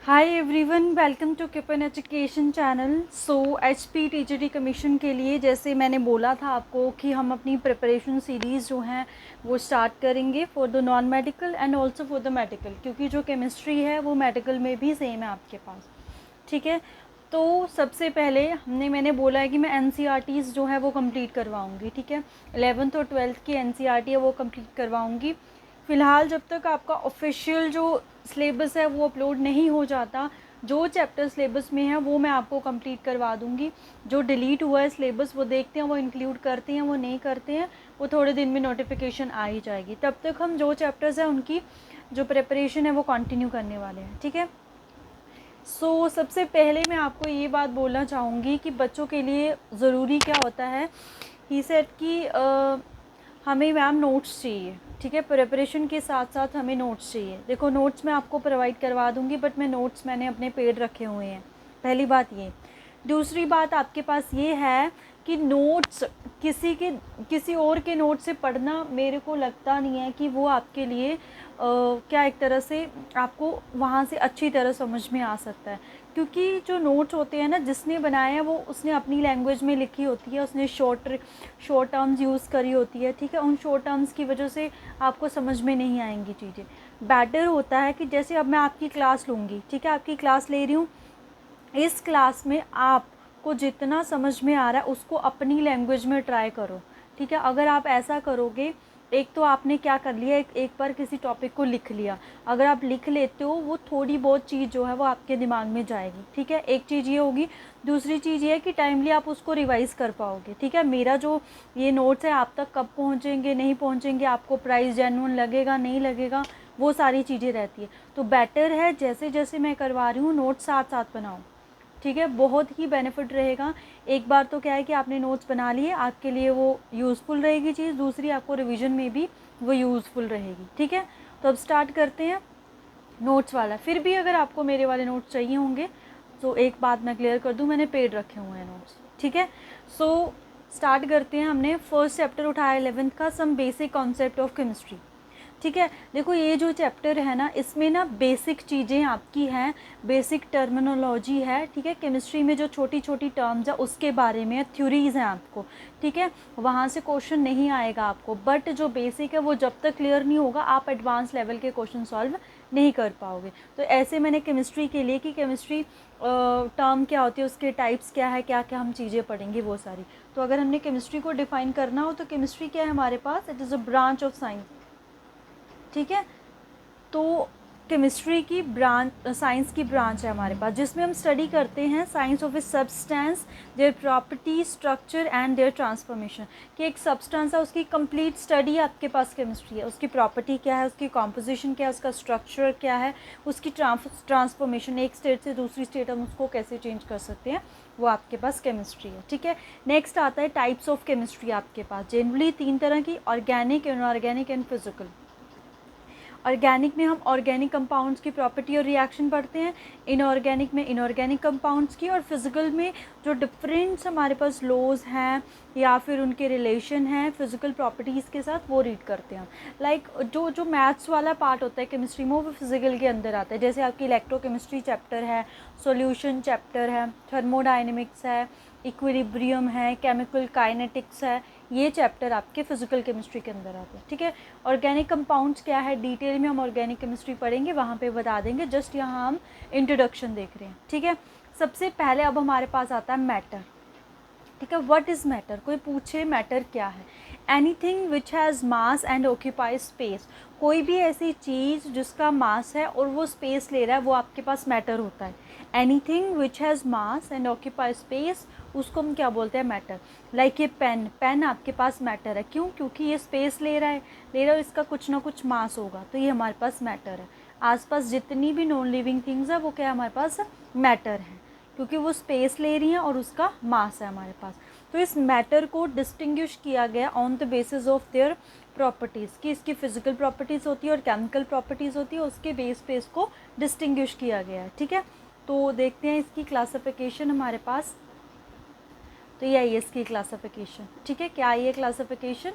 Hi everyone, welcome to किपन education channel. So HP TGT commission के लिए जैसे मैंने बोला था आपको कि हम अपनी प्रिपरेशन सीरीज़ जो हैं वो स्टार्ट करेंगे for the non medical and also for the medical, क्योंकि जो केमिस्ट्री है वो मेडिकल में भी सेम है आपके पास। ठीक है, तो सबसे पहले मैंने बोला है कि मैं एनसीईआरटीज़ जो है वो कंप्लीट करवाऊँगी। ठीक है, 11th और 12th की एनसीईआरटी है वो कंप्लीट करवाऊँगी। फ़िलहाल जब तक आपका ऑफिशियल जो सिलेबस है वो अपलोड नहीं हो जाता, जो चैप्टर सिलेबस में है वो मैं आपको कंप्लीट करवा दूंगी। जो डिलीट हुआ है सिलेबस वो देखते हैं, वो इंक्लूड करते हैं, वो नहीं करते हैं, वो थोड़े दिन में नोटिफिकेशन आ ही जाएगी। तब तक हम जो चैप्टर्स हैं उनकी जो प्रिपरेशन है वो कंटिन्यू करने वाले हैं। ठीक है, सबसे पहले मैं आपको ये बात बोलना चाहूँगी कि बच्चों के लिए ज़रूरी क्या होता है। ही सेड कि हमें मैम नोट्स चाहिए। ठीक है, प्रिपरेशन के साथ साथ हमें नोट्स चाहिए। देखो, नोट्स मैं आपको प्रोवाइड करवा दूँगी, बट मैं नोट्स मैंने अपने पेड रखे हुए हैं। पहली बात ये। दूसरी बात आपके पास ये है कि नोट्स किसी और के नोट से पढ़ना मेरे को लगता नहीं है कि वो आपके लिए क्या एक तरह से आपको वहाँ से अच्छी तरह समझ में आ सकता है, क्योंकि जो नोट्स होते हैं ना, जिसने बनाया है वो उसने अपनी लैंग्वेज में लिखी होती है, उसने शॉर्ट टर्म्स यूज़ करी होती है। ठीक है, उन शॉर्ट टर्म्स की वजह से आपको समझ में नहीं आएंगी चीज़ें। बेटर होता है कि जैसे अब मैं आपकी क्लास लूँगी, ठीक है, आपकी क्लास ले रही हूँ, इस क्लास में आपको जितना समझ में आ रहा है उसको अपनी लैंग्वेज में ट्राई करो। ठीक है, अगर आप ऐसा करोगे, एक तो आपने क्या कर लिया, एक बार किसी टॉपिक को लिख लिया। अगर आप लिख लेते हो, वो थोड़ी बहुत चीज़ जो है वो आपके दिमाग में जाएगी। ठीक है, एक चीज़ ये होगी। दूसरी चीज़ ये है कि टाइमली आप उसको रिवाइज़ कर पाओगे। ठीक है, मेरा जो ये नोट्स है आप तक कब पहुँचेंगे, नहीं पहुँचेंगे, आपको प्राइस जेन्युइन लगेगा, नहीं लगेगा, वो सारी चीज़ें रहती है। तो बेटर है जैसे जैसे मैं करवा रही हूँ नोट्स साथ साथ बनाओ। ठीक है, बहुत ही बेनिफिट रहेगा। एक बार तो क्या है कि आपने नोट्स बना लिए, आपके लिए वो यूज़फुल रहेगी चीज़। दूसरी, आपको रिवीजन में भी वो यूज़फुल रहेगी। ठीक है, तो अब स्टार्ट करते हैं नोट्स वाला। फिर भी अगर आपको मेरे वाले नोट्स चाहिए होंगे तो एक बात मैं क्लियर कर दूं, मैंने पेड रखे हुए हैं नोट्स। ठीक है, स्टार्ट करते हैं। हमने फर्स्ट चैप्टर उठाया 11th का, some basic concept of chemistry. ठीक है, देखो ये जो चैप्टर है ना, इसमें ना बेसिक चीज़ें आपकी हैं, बेसिक टर्मिनोलॉजी है। ठीक है, केमिस्ट्री में जो छोटी छोटी टर्म्स है उसके बारे में थ्योरीज हैं आपको। ठीक है, वहाँ से क्वेश्चन नहीं आएगा आपको, बट जो बेसिक है वो जब तक क्लियर नहीं होगा आप एडवांस लेवल के क्वेश्चन सॉल्व नहीं कर पाओगे। तो ऐसे मैंने केमिस्ट्री के लिए कि केमिस्ट्री टर्म क्या होती है, उसके टाइप्स क्या है, क्या क्या हम चीज़ें पढ़ेंगे वो सारी। तो अगर हमने केमिस्ट्री को डिफाइन करना हो तो केमिस्ट्री क्या है हमारे पास, it is a branch of science. ठीक है, तो केमिस्ट्री की ब्रांच, साइंस की ब्रांच है हमारे पास, जिसमें हम स्टडी करते हैं science of a substance, their property, structure and their transformation. कि एक सब्सटेंस है, उसकी कंप्लीट स्टडी आपके पास केमिस्ट्री है। उसकी प्रॉपर्टी क्या है, उसकी कॉम्पोजिशन क्या है, उसका स्ट्रक्चर क्या है, उसकी ट्रांसफॉर्मेशन, एक स्टेट से दूसरी स्टेट हम उसको कैसे चेंज कर सकते हैं, वो आपके पास केमिस्ट्री है। ठीक है, नेक्स्ट आता है टाइप्स ऑफ केमिस्ट्री। आपके पास जनरली 3 तरह की, organic, inorganic and physical. Organic में हम ऑर्गेनिक कंपाउंड्स की प्रॉपर्टी और रिएक्शन पढ़ते हैं, इनऑर्गेनिक में इनऑर्गेनिक कंपाउंड्स की, और फिजिकल में जो डिफरेंट हमारे पास लॉज हैं या फिर उनके रिलेशन हैं फिजिकल प्रॉपर्टीज़ के साथ, वो रीड करते हैं। लाइक जो मैथ्स वाला पार्ट होता है केमिस्ट्री में, वो फिजिकल के अंदर आता है। जैसे आपकी इलेक्ट्रोकेमिस्ट्री चैप्टर है, सॉल्यूशन चैप्टर है, थर्मोडाइनमिक्स है, इक्विलिब्रियम है, केमिकल काइनेटिक्स है, ये चैप्टर आपके फिजिकल केमिस्ट्री के अंदर आते हैं। ठीक है, ऑर्गेनिक कंपाउंड्स क्या है डिटेल में हम ऑर्गेनिक केमिस्ट्री पढ़ेंगे, वहाँ पे बता देंगे, जस्ट यहाँ हम इंट्रोडक्शन देख रहे हैं। ठीक है, सबसे पहले अब हमारे पास आता है मैटर। ठीक है, व्हाट इज़ मैटर, कोई पूछे मैटर क्या है, anything which has mass and occupy space. कोई भी ऐसी चीज़ जिसका मास है और वो स्पेस ले रहा है, वो आपके पास मैटर होता है। Anything which has mass and occupy space, उसको हम क्या बोलते हैं, मैटर। लाइक ये पेन आपके पास मैटर है, क्यों, क्योंकि ये स्पेस ले रहा है, इसका कुछ ना कुछ मास होगा, तो ये हमारे पास मैटर है। आसपास जितनी भी नॉन लिविंग थिंग्स है वो क्या हमारे पास मैटर है, क्योंकि वो स्पेस ले रही हैं और उसका मास है हमारे पास। तो इस मैटर को डिस्टिंग्विश किया गया on the basis of their properties, कि इसकी फिजिकल प्रॉपर्टीज़ होती है और केमिकल प्रॉपर्टीज़ होती है, उसके बेस पे इसको डिस्टिंग्विश किया गया है। ठीक है, तो देखते हैं इसकी क्लासिफिकेशन हमारे पास। तो ये आई इसकी क्लासिफिकेशन। ठीक है, क्या आई है क्लासिफिकेशन,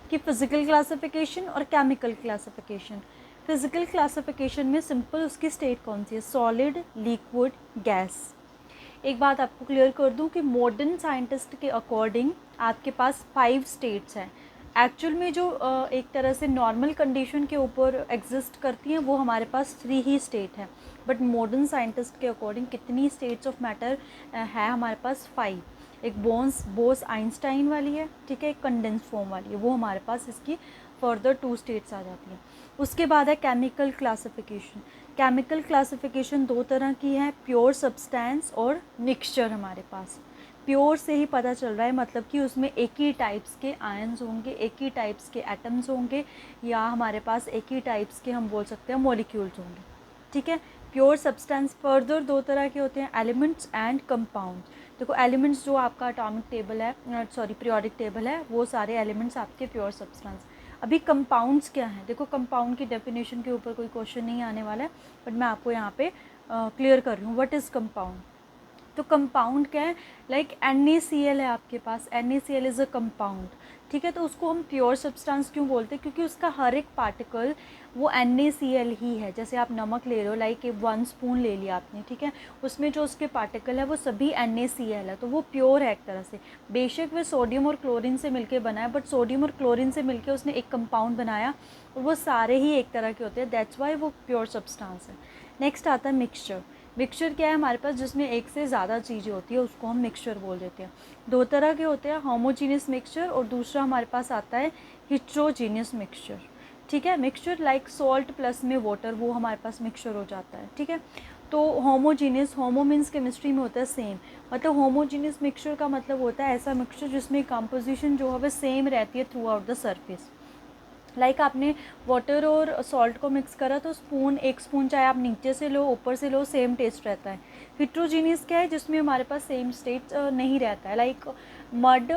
कि फिजिकल क्लासिफिकेशन और केमिकल क्लासिफिकेशन। फिजिकल क्लासिफिकेशन में सिंपल उसकी स्टेट कौन सी है, सॉलिड, लिक्विड, गैस। एक बात आपको क्लियर कर दूं कि मॉडर्न साइंटिस्ट के अकॉर्डिंग आपके पास 5 स्टेट्स हैं। एक्चुअल में जो एक तरह से नॉर्मल कंडीशन के ऊपर एग्जिस्ट करती हैं वो हमारे पास 3 ही स्टेट है, बट मॉडर्न साइंटिस्ट के अकॉर्डिंग कितनी स्टेट्स ऑफ मैटर है हमारे पास 5। एक बोस आइंस्टाइन वाली है, ठीक है, एक कंडेंस फॉर्म वाली है, वो हमारे पास इसकी फर्दर 2 स्टेट्स आ जाती हैं। उसके बाद है केमिकल क्लासिफिकेशन। केमिकल क्लासिफिकेशन 2 तरह की है, प्योर सब्सटेंस और मिक्सचर। हमारे पास प्योर से ही पता चल रहा है, मतलब कि उसमें एक ही टाइप्स के आयंस होंगे, एक ही टाइप्स के एटम्स होंगे, या हमारे पास एक ही टाइप्स के हम बोल सकते हैं मॉलिक्यूल्स होंगे, ठीक है। प्योर सब्सटेंस फर्दर 2 तरह के होते हैं, एलिमेंट्स एंड कंपाउंड। देखो एलिमेंट्स जो आपका एटॉमिक टेबल है, पीरियोडिक टेबल है, वो सारे एलिमेंट्स आपके प्योर सब्सटेंस। अभी कंपाउंड्स क्या हैं, देखो कंपाउंड की डेफिनेशन के ऊपर कोई क्वेश्चन नहीं आने वाला है, बट मैं आपको यहाँ पे क्लियर कर रही हूँ व्हाट इज़ कंपाउंड। तो कंपाउंड क्या है, लाइक NaCl है आपके पास, NaCl इज़ अ कंपाउंड, ठीक है। तो उसको हम प्योर सब्सटेंस क्यों बोलते हैं, क्योंकि उसका हर एक पार्टिकल वो NaCl ही है। जैसे आप नमक ले रहे हो, लाइक 1 स्पून ले लिया आपने, ठीक है, उसमें जो उसके पार्टिकल है वो सभी NaCl है, तो वो प्योर है एक तरह से। बेशक वह सोडियम और क्लोरीन से मिलके बना है, बट सोडियम और क्लोरीन से मिलके उसने एक कंपाउंड बनाया, और वो सारे ही एक तरह के होते हैं, दैट्स वाई वो प्योर सब्सटेंस है। नेक्स्ट आता है मिक्सचर। मिक्सचर क्या है हमारे पास, जिसमें एक से ज़्यादा चीज़ें होती है, उसको हम मिक्सचर बोल देते हैं। 2 तरह के होते हैं, होमोजीनियस मिक्सचर, और दूसरा हमारे पास आता है हिट्रोजीनियस मिक्सचर, ठीक है। मिक्सचर लाइक सॉल्ट प्लस में वाटर, वो हमारे पास मिक्सचर हो जाता है, ठीक है। तो होमोजीनियस, होमो मीन्स केमिस्ट्री में होता है सेम, मतलब होमोजीनियस मिक्सचर का मतलब होता है ऐसा मिक्सचर जिसमें कंपोजिशन जो है वो सेम रहती है through out the surface. Like आपने वाटर और सॉल्ट को मिक्स करा, तो एक स्पून चाहे आप नीचे से लो ऊपर से लो, सेम टेस्ट रहता है। हिट्रोजीनियस क्या है, जिसमें हमारे पास सेम स्टेट नहीं रहता है, लाइक मड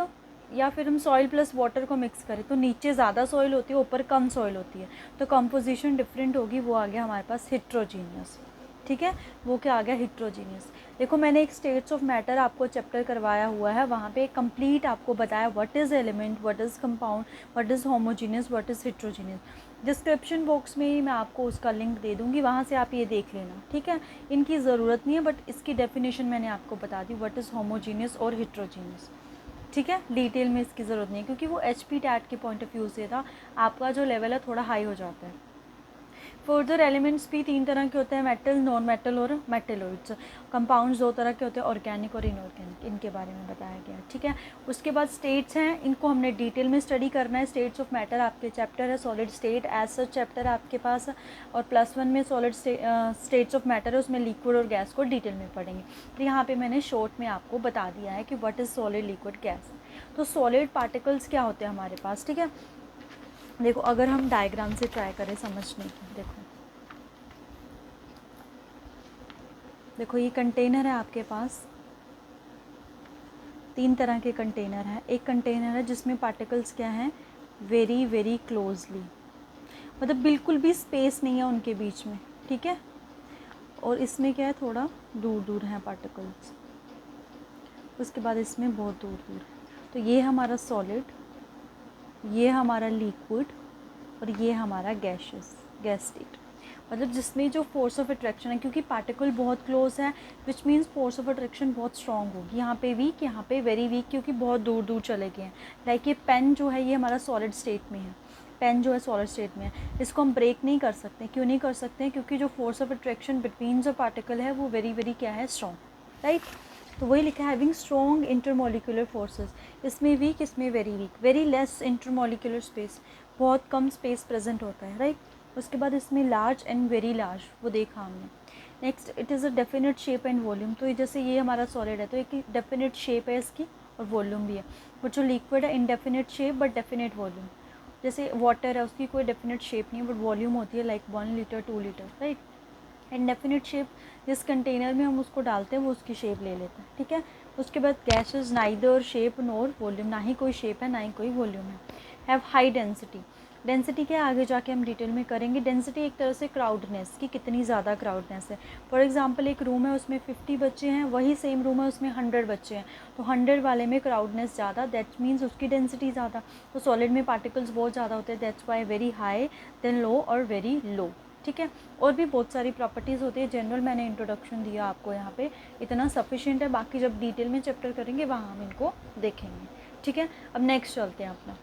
या फिर हम सॉइल प्लस वाटर को मिक्स करें, तो नीचे ज़्यादा सॉइल होती है, ऊपर कम सॉइल होती है, तो कंपोजिशन डिफरेंट होगी, वो आ गया हमारे पास हिट्रोजीनियस, ठीक है। वो क्या आ गया, हिट्रोजीनियस। देखो मैंने एक स्टेट्स ऑफ मैटर आपको चैप्टर करवाया हुआ है, वहाँ पे कंप्लीट आपको बताया what is element, what is compound, what is homogeneous, what is heterogeneous. Description box में ही मैं आपको उसका लिंक दे दूँगी, वहाँ से आप ये देख लेना, ठीक है। इनकी ज़रूरत नहीं है, बट इसकी डेफिनेशन मैंने आपको बता दी, व्हाट इज़ होमोजीनियस और हिट्रोजीनियस, ठीक है। डिटेल में इसकी ज़रूरत नहीं है, क्योंकि वो HP टैट के पॉइंट ऑफ व्यू से था, आपका जो लेवल है थोड़ा हाई हो जाता है। फर्दर एलिमेंट्स भी 3 तरह के होते हैं, मेटल, नॉन मेटल और मेटेलॉइड्स। कंपाउंड्स 2 तरह के होते हैं, ऑर्गेनिक और इनऑर्गेनिक, इनके बारे में बताया गया, ठीक है। उसके बाद स्टेट्स हैं, इनको हमने डिटेल में स्टडी करना है। स्टेट्स ऑफ मैटर आपके चैप्टर है solid state, as such chapter है आपके पास, और +1 में सॉलिड स्टेट्स ऑफ मैटर है, उसमें लिक्विड और गैस को डिटेल में पढ़ेंगे। तो यहाँ पर मैंने शॉर्ट में आपको बता दिया है कि what is solid, liquid, gas. तो सॉलिड पार्टिकल्स क्या होते हैं हमारे पास, ठीक है। देखो अगर हम डायग्राम से ट्राई करें समझने की, देखो ये कंटेनर है आपके पास, 3 तरह के कंटेनर हैं। एक कंटेनर है जिसमें पार्टिकल्स क्या हैं, वेरी वेरी क्लोजली, मतलब बिल्कुल भी स्पेस नहीं है उनके बीच में, ठीक है। और इसमें क्या है, थोड़ा दूर दूर हैं पार्टिकल्स, उसके बाद इसमें बहुत दूर दूर है। तो ये हमारा सॉलिड, ये हमारा लिक्विड, और ये हमारा गैस स्टेट, मतलब जिसमें जो फोर्स ऑफ अट्रैक्शन है, क्योंकि पार्टिकल बहुत क्लोज है, which means force of attraction बहुत स्ट्रॉन्ग होगी। यहाँ पे वीक, यहाँ पे वेरी वीक, क्योंकि बहुत दूर दूर चले गए हैं। लाइक ये पेन जो है, ये हमारा सॉलिड स्टेट में है, पेन जो है सॉलिड स्टेट में है, इसको हम ब्रेक नहीं कर सकते। क्यों नहीं कर सकते, क्योंकि जो फोर्स ऑफ अट्रैक्शन बिटवीन जो पार्टिकल है वो वेरी वेरी क्या है, स्ट्रॉन्ग, राइट। तो वही लिखा है, हैविंग स्ट्रॉन्ग इंटरमोलिकुलर फोर्सेस, इसमें वीक, इसमें very weak, very less intermolecular space, बहुत कम स्पेस प्रेजेंट होता है, राइट। उसके बाद इसमें लार्ज एंड वेरी लार्ज, वो देखा हमने। Next, it is a definite shape and volume, तो जैसे ये हमारा सॉलिड है तो एक डेफिनेट शेप है इसकी, और वॉल्यूम भी है। बट जो लिक्विड है indefinite shape but definite volume, जैसे वाटर है उसकी कोई डेफिनेट शेप नहीं है, बट वॉल्यूम होती है like 1 litre 2 litre, right. Indefinite shape, जिस कंटेनर में हम उसको डालते हैं वो उसकी शेप ले लेता है, ठीक है। उसके बाद gases neither shape nor volume, ना ही कोई शेप है ना ही कोई वॉल्यूम है। हैव हाई डेंसिटी, डेंसिटी क्या आगे जाके हम डिटेल में करेंगे। डेंसिटी एक तरह से क्राउडनेस की कितनी ज़्यादा क्राउडनेस है। फॉर एग्जांपल एक रूम है उसमें 50 बच्चे हैं, वही सेम रूम है उसमें 100 बच्चे हैं, तो 100 वाले में क्राउडनेस ज़्यादा, दैट मीन्स उसकी डेंसिटी ज़्यादा। तो सॉलिड में पार्टिकल्स बहुत ज़्यादा होते हैं, that's why very high then low और वेरी लो। ठीक है, और भी बहुत सारी प्रॉपर्टीज़ होती है, जनरल मैंने इंट्रोडक्शन दिया आपको यहाँ पे, इतना सफिशिएंट है। बाकी जब डिटेल में चैप्टर करेंगे वहाँ हम इनको देखेंगे। ठीक है, अब नेक्स्ट चलते हैं अपना।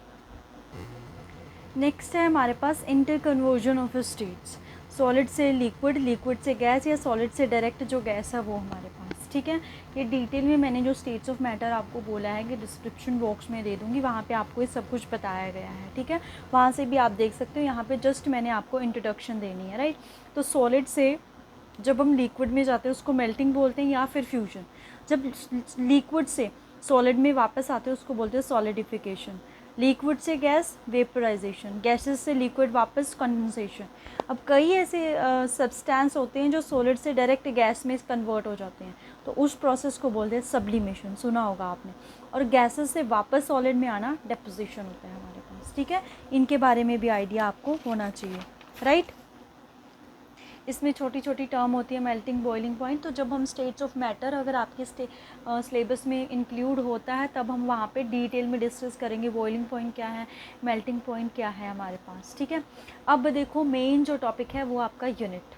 नेक्स्ट है हमारे पास inter conversion of states, solid से लिक्विड, लिक्विड से गैस, या सॉलिड से डायरेक्ट जो गैस है वो हमारे पास। ठीक है, ये डिटेल में मैंने जो स्टेट्स ऑफ मैटर आपको बोला है कि डिस्क्रिप्शन बॉक्स में दे दूँगी, वहाँ पे आपको ये सब कुछ बताया गया है। ठीक है, वहाँ से भी आप देख सकते हो, यहाँ पे जस्ट मैंने आपको इंट्रोडक्शन देनी है, राइट। तो सॉलिड से जब हम लिक्विड में जाते हैं उसको मेल्टिंग बोलते हैं या फिर फ्यूजन। जब लिक्विड से सॉलिड में वापस आते हैं उसको बोलते हैं सॉलिडिफिकेशन। लिक्विड से गैस वेपराइजेशन, गैसेस से लिक्विड वापस कंडेंसेशन। अब कई ऐसे सब्सटेंस होते हैं जो सॉलिड से डायरेक्ट गैस में कन्वर्ट हो जाते हैं, तो उस प्रोसेस को बोलते हैं सब्लिमेशन, सुना होगा आपने। और गैसेस से वापस सॉलिड में आना डेपोजिशन होता है हमारे पास। ठीक है, इनके बारे में भी आइडिया आपको होना चाहिए, राइट। इसमें छोटी छोटी टर्म होती है, मेल्टिंग, बॉइलिंग पॉइंट। तो जब हम स्टेट्स ऑफ मैटर अगर आपके सिलेबस में इंक्लूड होता है तब हम वहाँ पे डिटेल में डिस्कस करेंगे बॉइलिंग पॉइंट क्या है, मेल्टिंग पॉइंट क्या है हमारे पास। ठीक है, अब देखो मेन जो टॉपिक है वो आपका यूनिट।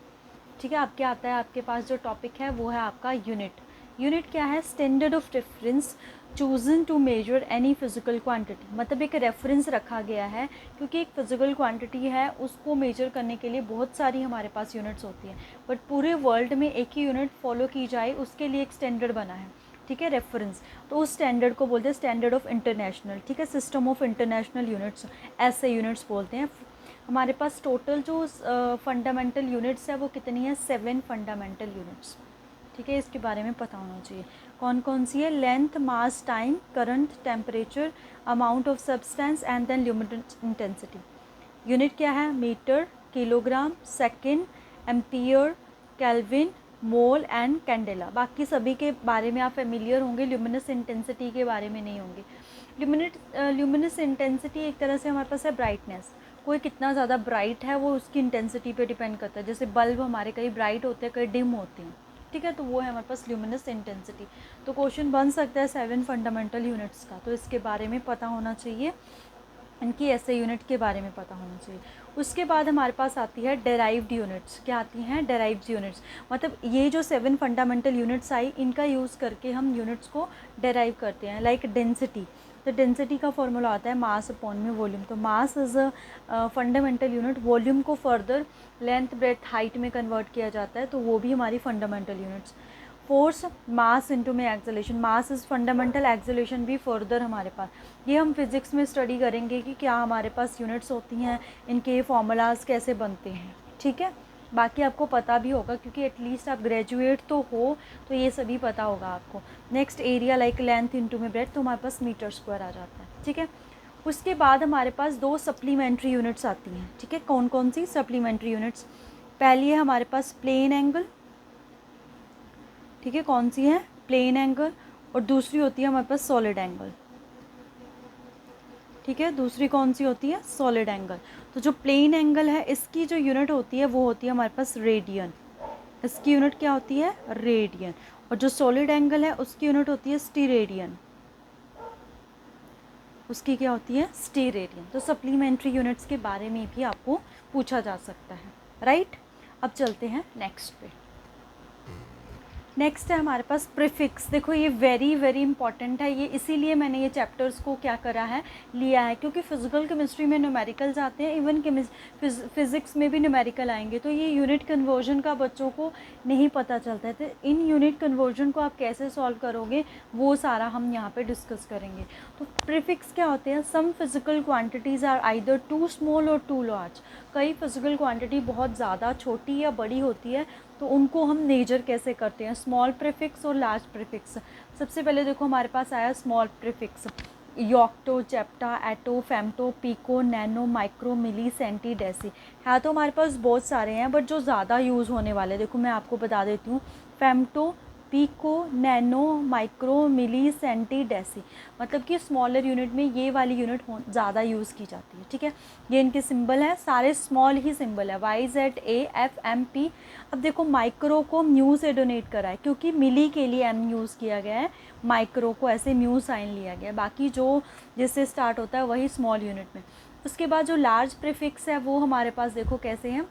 ठीक है, आपके आता है, आपके पास जो टॉपिक है वो है आपका यूनिट। यूनिट क्या है? Standard of reference chosen to measure any physical quantity, मतलब एक रेफरेंस रखा गया है क्योंकि एक फिजिकल क्वांटिटी है उसको मेजर करने के लिए बहुत सारी हमारे पास यूनिट्स होती हैं, बट पूरे वर्ल्ड में एक ही यूनिट फॉलो की जाए उसके लिए एक स्टैंडर्ड बना है। ठीक है, रेफरेंस, तो उस स्टैंडर्ड को बोलते हैं स्टैंडर्ड ऑफ इंटरनेशनल। ठीक है, सिस्टम ऑफ इंटरनेशनल यूनिट्स, ऐसे यूनिट्स बोलते हैं। हमारे पास टोटल जो फंडामेंटल यूनिट्स है वो कितनी है? 7 फंडामेंटल यूनिट्स। ठीक है, इसके बारे में पता होना चाहिए कौन कौन सी है। Length, mass, time, current, temperature, amount of substance and then luminescent intensity. Unit क्या है? Metre, kilogram, second, ampere, kelvin, mole and candela. बाकी सभी के बारे में आप फेमिलियर होंगे, ल्यूमिनस इंटेंसिटी के बारे में नहीं होंगे। ल्यूमिनस इंटेंसिटी एक तरह से हमारे पास है ब्राइटनेस, कोई कितना ज़्यादा ब्राइट है वो उसकी इंटेंसिटी पे डिपेंड करता है। जैसे बल्ब हमारे कई ब्राइट होते हैं कई डिम होते हैं। ठीक है, तो वो है हमारे पास ल्यूमिनस इंटेंसिटी। तो क्वेश्चन बन सकता है 7 फंडामेंटल यूनिट्स का, तो इसके बारे में पता होना चाहिए, इनकी ऐसे यूनिट के बारे में पता होना चाहिए। उसके बाद हमारे पास आती है डेराइव्ड यूनिट्स। क्या आती हैं? डेराइव्ड यूनिट्स, मतलब ये जो 7 फंडामेंटल यूनिट्स आई इनका यूज़ करके हम यूनिट्स को डेराइव करते हैं। लाइक डेंसिटी, तो डेंसिटी का फॉर्मूला आता है मास अपॉन में वॉल्यूम। तो mass is a fundamental unit, volume को फर्दर लेंथ, ब्रेथ, हाइट में कन्वर्ट किया जाता है, तो वो भी हमारी fundamental units. Force, mass into में acceleration, mass is fundamental, acceleration भी फर्दर हमारे पास। ये हम फिज़िक्स में स्टडी करेंगे कि क्या हमारे पास यूनिट्स होती हैं, इनके फॉर्मूलाज कैसे बनते हैं। ठीक है, बाकी आपको पता भी होगा क्योंकि एटलीस्ट आप ग्रेजुएट तो हो, तो ये सभी पता होगा आपको। Next area like length into में ब्रेथ, तो हमारे पास मीटर स्क्वायर आ जाता है। ठीक है, उसके बाद हमारे पास 2 सप्लीमेंट्री यूनिट्स आती हैं। ठीक है, कौन कौन सी सप्लीमेंट्री यूनिट्स? पहली है हमारे पास प्लेन एंगल। ठीक है, कौन सी है? Plane angle. और दूसरी होती है हमारे पास सॉलिड एंगल। ठीक है, दूसरी कौन सी होती है? Solid angle. तो जो प्लेन एंगल है इसकी जो यूनिट होती है वो होती है हमारे पास रेडियन। इसकी यूनिट क्या होती है? रेडियन। और जो सॉलिड एंगल है उसकी यूनिट होती है स्टीरेडियन। उसकी क्या होती है? स्टीरेडियन। तो सप्लीमेंट्री यूनिट्स के बारे में भी आपको पूछा जा सकता है, राइट। अब चलते हैं नेक्स्ट पे। नेक्स्ट है हमारे पास प्रीफिक्स। देखो ये वेरी वेरी इंपॉर्टेंट है, ये इसीलिए मैंने ये चैप्टर्स को क्या करा है, लिया है, क्योंकि फिजिकल केमिस्ट्री में न्यूमेरिकल्स आते हैं, इवन फिज़िक्स में भी न्यूमेरिकल आएंगे, तो ये यूनिट कन्वर्जन का बच्चों को नहीं पता चलता है। तो इन यूनिट कन्वर्जन को आप कैसे सॉल्व करोगे वो सारा हम यहाँ पे डिस्कस करेंगे। तो प्रीफिक्स क्या होते हैं? Some physical quantities are either too small और टू लार्ज। कई फिजिकल क्वान्टिटी बहुत ज़्यादा छोटी या बड़ी होती है, तो उनको हम मेजर कैसे करते हैं? स्मॉल प्रीफिक्स और लार्ज प्रीफिक्स। सबसे पहले देखो हमारे पास आया स्मॉल प्रीफिक्स, योक्टो, चेप्टा, एटो, फेम्टो, पिको, नैनो, माइक्रो, मिली, सेंटी, डेसी। है तो हमारे पास बहुत सारे हैं, बट जो ज़्यादा यूज़ होने वाले देखो मैं आपको बता देती हूँ। फेम्टो, पिको, नैनो, माइक्रो, मिली, सेंटी, डेसी, मतलब कि स्मॉलर यूनिट में ये वाली यूनिट ज़्यादा यूज़ की जाती है। ठीक है, ये इनके सिंबल है, सारे स्मॉल ही सिंबल है, Y Z A F M P. अब देखो माइक्रो को म्यू से डोनेट करा है क्योंकि मिली के लिए एम यूज़ किया गया है, माइक्रो को ऐसे म्यू साइन लिया गया है, बाकी जो जिससे स्टार्ट होता है वही स्मॉल यूनिट में। उसके बाद जो लार्ज प्रीफिक्स है वो हमारे पास देखो कैसे हैं।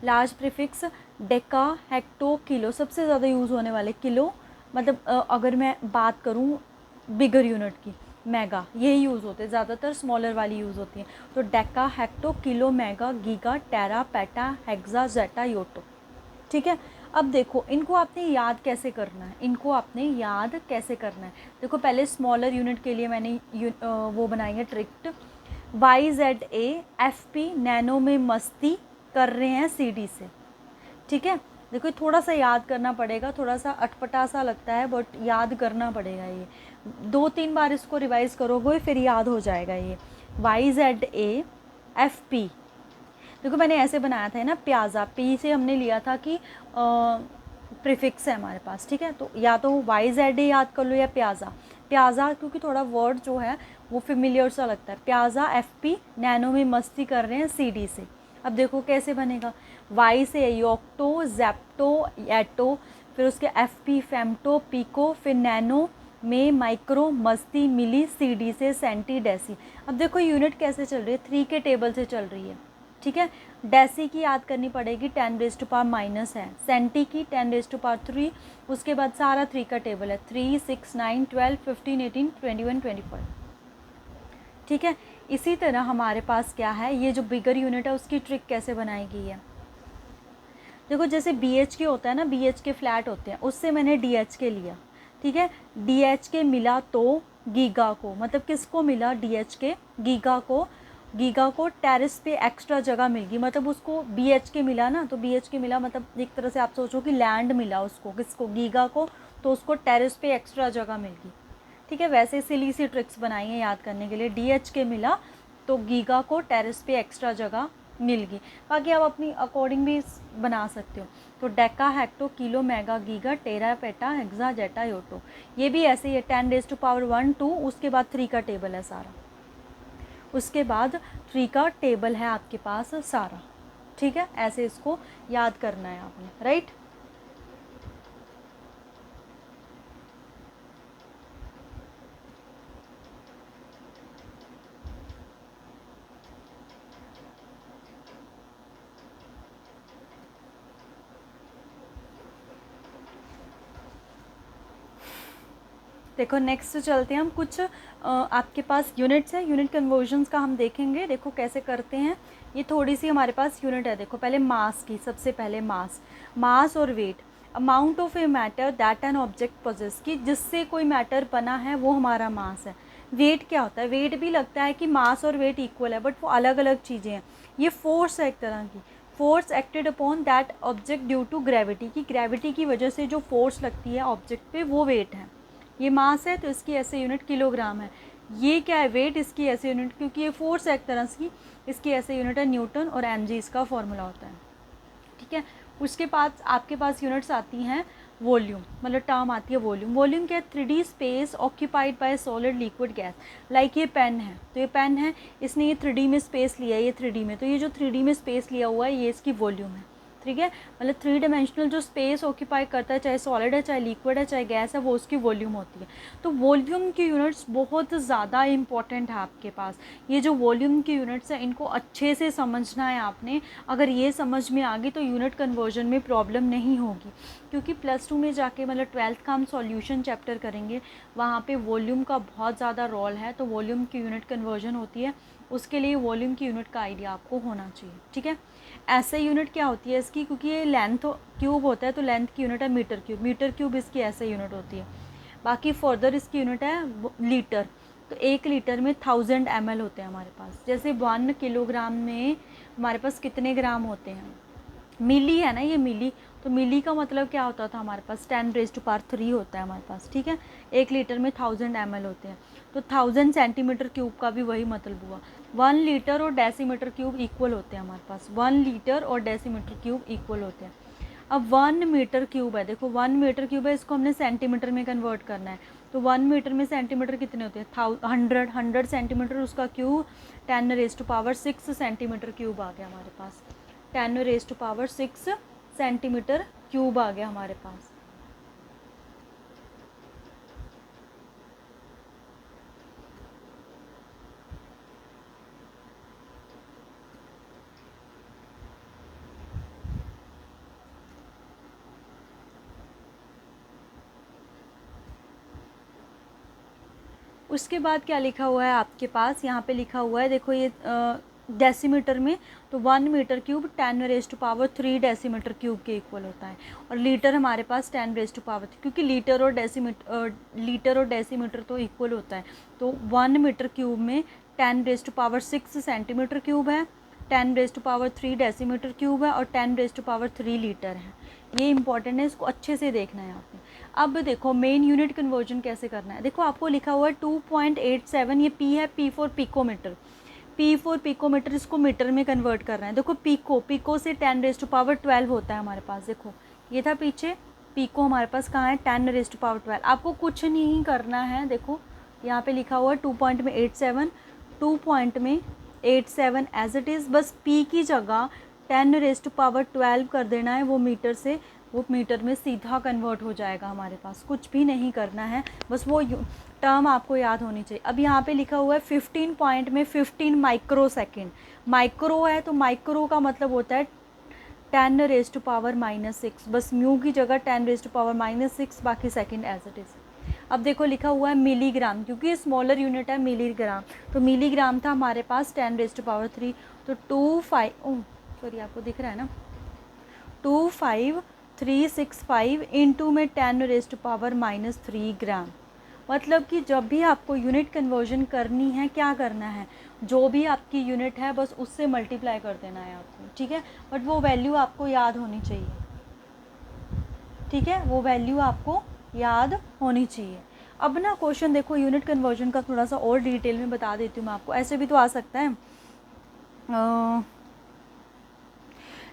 Large prefix Deka, hecto, kilo, सबसे ज़्यादा यूज़ होने वाले किलो, मतलब अगर मैं बात करूँ बिगर यूनिट की, मेगा, यही यूज़ होते हैं ज़्यादातर, स्मॉलर वाली यूज़ होती हैं। तो deca, hecto, kilo, mega, giga, tera, peta, hexa, zetta, yotta. ठीक है, अब देखो इनको आपने याद कैसे करना है, इनको आपने याद कैसे करना है। देखो पहले स्मॉलर यूनिट के लिए मैंने वो बनाई है trick, Y Z A F P, nano में मस्ती कर रहे हैं सी डी से। ठीक है, देखो थोड़ा सा याद करना पड़ेगा, थोड़ा सा अटपटा सा लगता है बट याद करना पड़ेगा। ये 2-3 बार इसको रिवाइज़ करोगे फिर याद हो जाएगा। ये Y Z A F P, देखो मैंने ऐसे बनाया था ना, प्याज़ा, पी से हमने लिया था कि प्रीफिक्स है हमारे पास। ठीक है, तो या तो वाई जेड ए याद कर लो या प्याज़ा। प्याज़ा क्योंकि थोड़ा वर्ड जो है वो फेमिलियर सा लगता है। प्याज़ा एफ पी, नैनो में मस्ती कर रहे हैं सी डी से। अब देखो कैसे बनेगा, वाई से योक्टो, जेप्टो, एटो, फिर उसके एफ पी फेमटो, पीको, फिर नैनो में माइक्रो, मस्ती, मिली, सी डी से सेंटी, डेसी। अब देखो यूनिट कैसे चल रही है, 3 के टेबल से चल रही है। ठीक है, डेसी की याद करनी पड़ेगी, 10⁻⁻ है, सेंटी की 10⁻3, उसके बाद सारा 3 का टेबल है, 3, 6, 9, 12, 15, 18, 21, 24। ठीक है, इसी तरह हमारे पास क्या है, ये जो बिगर यूनिट है उसकी ट्रिक कैसे बनाई गई है। देखो जैसे बी एच के होता है ना, बी एच के फ्लैट होते हैं, उससे मैंने डी एच के लिया। ठीक है, डी एच के मिला तो गीगा को, मतलब किसको मिला, डी एच के, गीगा को, गीगा को टेरेस पे एक्स्ट्रा जगह मिल गई, मतलब उसको बी एच के मिला ना, तो बी एच के मिला मतलब एक तरह से आप सोचो कि लैंड मिला उसको, किसको, गीगा को, तो उसको टेरेस पे एक्स्ट्रा जगह मिल गई। ठीक है, वैसे सिली सी ट्रिक्स बनाई हैं याद करने के लिए, डी एच के मिला तो गीगा को टेरेस पे एक्स्ट्रा जगह मिल गई। बाकी आप अपनी अकॉर्डिंग भी बना सकते हो। तो deca, hecto, kilo, mega, giga, tera, peta, hexa, zetta, yotta, ये भी ऐसे ही है, 10⁻1, 2, उसके बाद 3 का टेबल है सारा, उसके बाद 3 का टेबल है आपके पास सारा। ठीक है, ऐसे इसको याद करना है आपने, राइट। देखो नेक्स्ट चलते हैं हम, कुछ आपके पास यूनिट्स है, यूनिट कन्वर्जन्स का हम देखेंगे, देखो कैसे करते हैं। ये थोड़ी सी हमारे पास यूनिट है, देखो पहले मास की, सबसे पहले मास और weight, amount of a matter that an object possess, की जिससे कोई मैटर बना है वो हमारा मास है। वेट क्या होता है, वेट भी लगता है कि मास और वेट इक्वल है बट वो अलग अलग चीज़ें हैं। ये फोर्स है एक तरह की, force acted upon that object due to gravity, की ग्रेविटी की वजह से जो फोर्स लगती है ऑब्जेक्ट पे वो वेट है। ये मास है तो इसकी ऐसे यूनिट किलोग्राम है। ये क्या है, वेट, इसकी ऐसे यूनिट, क्योंकि ये फोर्स है एक तरह की, इसकी ऐसे यूनिट है न्यूटन, और एम जी इसका फॉर्मूला होता है। ठीक है, उसके बाद आपके पास यूनिट्स आती हैं वॉल्यूम, मतलब टर्म आती है वॉल्यूम। वॉल्यूम क्या है, 3D space occupied by solid liquid gas. Like ये पेन है, तो ये पेन है, इसने ये 3D में स्पेस लिया है, ये 3D में, तो ये जो 3D में स्पेस लिया हुआ है ये इसकी वॉल्यूम है। ठीक है, मतलब 3 डायमेंशनल जो स्पेस ऑक्यूपाई करता है, चाहे सॉलिड है, चाहे लिक्विड है, चाहे गैस है, वो उसकी वॉल्यूम होती है। तो वॉल्यूम की यूनिट्स बहुत ज़्यादा इंपॉर्टेंट है आपके पास। ये जो वॉल्यूम की यूनिट्स हैं इनको अच्छे से समझना है आपने, अगर ये समझ में आ गई तो यूनिट कन्वर्जन में प्रॉब्लम नहीं होगी, क्योंकि +2 में जाके, मतलब 12th का हम सॉल्यूशन चैप्टर करेंगे, वहाँ पे वॉल्यूम का बहुत ज़्यादा रोल है। तो वॉल्यूम की यूनिट कन्वर्जन होती है, उसके लिए वॉल्यूम की यूनिट का आइडिया आपको होना चाहिए। ठीक है, ऐसे यूनिट क्या होती है इसकी, क्योंकि ये लेंथ क्यूब होता है तो लेंथ की यूनिट है मीटर क्यूब, मीटर क्यूब इसकी ऐसे यूनिट होती है। बाकी फर्दर इसकी यूनिट है लीटर, तो 1 लीटर में 1000 ml होते हैं हमारे पास। जैसे 1 किलोग्राम में हमारे पास कितने ग्राम होते हैं, मिली है ना ये मिली, तो मिली का मतलब क्या होता था हमारे पास, 10⁻³ होता है हमारे पास। ठीक है, 1 लीटर में 1000 ml होते हैं, तो 1000 सेंटीमीटर क्यूब का भी वही मतलब हुआ। 1 लीटर और डेसीमीटर क्यूब इक्वल होते हैं हमारे पास, 1 लीटर और डेसीमीटर क्यूब इक्वल होते हैं। अब 1 मीटर क्यूब है, देखो 1 मीटर क्यूब है, इसको हमने सेंटीमीटर में कन्वर्ट करना है। तो 1 मीटर में सेंटीमीटर कितने होते हैं? 100 सेंटीमीटर, उसका क्यूब 10⁻6 सेंटीमीटर क्यूब आ गया हमारे पास। 10⁻6 सेंटीमीटर क्यूब आ गया हमारे पास। उसके बाद क्या लिखा हुआ है आपके पास? यहाँ पे लिखा हुआ है, देखो ये डेसीमीटर में, तो 1 मीटर क्यूब 10⁻3 डेसीमीटर क्यूब के इक्वल होता है। और लीटर हमारे पास 10⁻3, क्योंकि लीटर और डेसीमीटर तो इक्वल होता है। तो 1 मीटर क्यूब में 10⁻6 सेंटीमीटर क्यूब है, 10⁻3 डेसीमीटर क्यूब है और 10⁻3 लीटर है। ये इंपॉर्टेंट है, इसको अच्छे से देखना है यहाँ पे। अब देखो मेन यूनिट कन्वर्जन कैसे करना है। देखो आपको लिखा हुआ है 2.87, ये पी है, P for picometre, P for picometre, इसको मीटर में कन्वर्ट करना है। देखो पिको से 10⁻12 होता है हमारे पास। देखो ये था पीछे, पिको हमारे पास कहाँ है? 10⁻12। आपको कुछ नहीं करना है, देखो यहाँ पे लिखा हुआ है 2.87, 2.87 एज इट इज़, बस पी की जगह 10⁻12 कर देना है, वो मीटर से, वो मीटर में सीधा कन्वर्ट हो जाएगा हमारे पास। कुछ भी नहीं करना है, बस वो टर्म आपको याद होनी चाहिए। अब यहाँ पे लिखा हुआ है 15 पॉइंट में 15 माइक्रो सेकेंड, माइक्रो है तो माइक्रो का मतलब होता है 10⁻6, बस म्यू की जगह 10⁻6, बाकी सेकेंड एज इट इज़। अब देखो लिखा हुआ है मिलीग्राम, क्योंकि स्मॉलर यूनिट है मिलीग्राम, तो मिलीग्राम था हमारे पास 10⁻3, तो 25 आपको दिख रहा है ना, 25365 इंटू में 10⁻³ ग्राम। मतलब कि जब भी आपको यूनिट कन्वर्जन करनी है, क्या करना है, जो भी आपकी यूनिट है बस उससे मल्टीप्लाई कर देना है आपको, ठीक है। बट वो वैल्यू आपको याद होनी चाहिए, ठीक है, वो वैल्यू आपको याद होनी चाहिए। अब ना क्वेश्चन देखो यूनिट कन्वर्जन का थोड़ा सा और डिटेल में बता देती हूँ मैं आपको। ऐसे भी तो आ सकता है,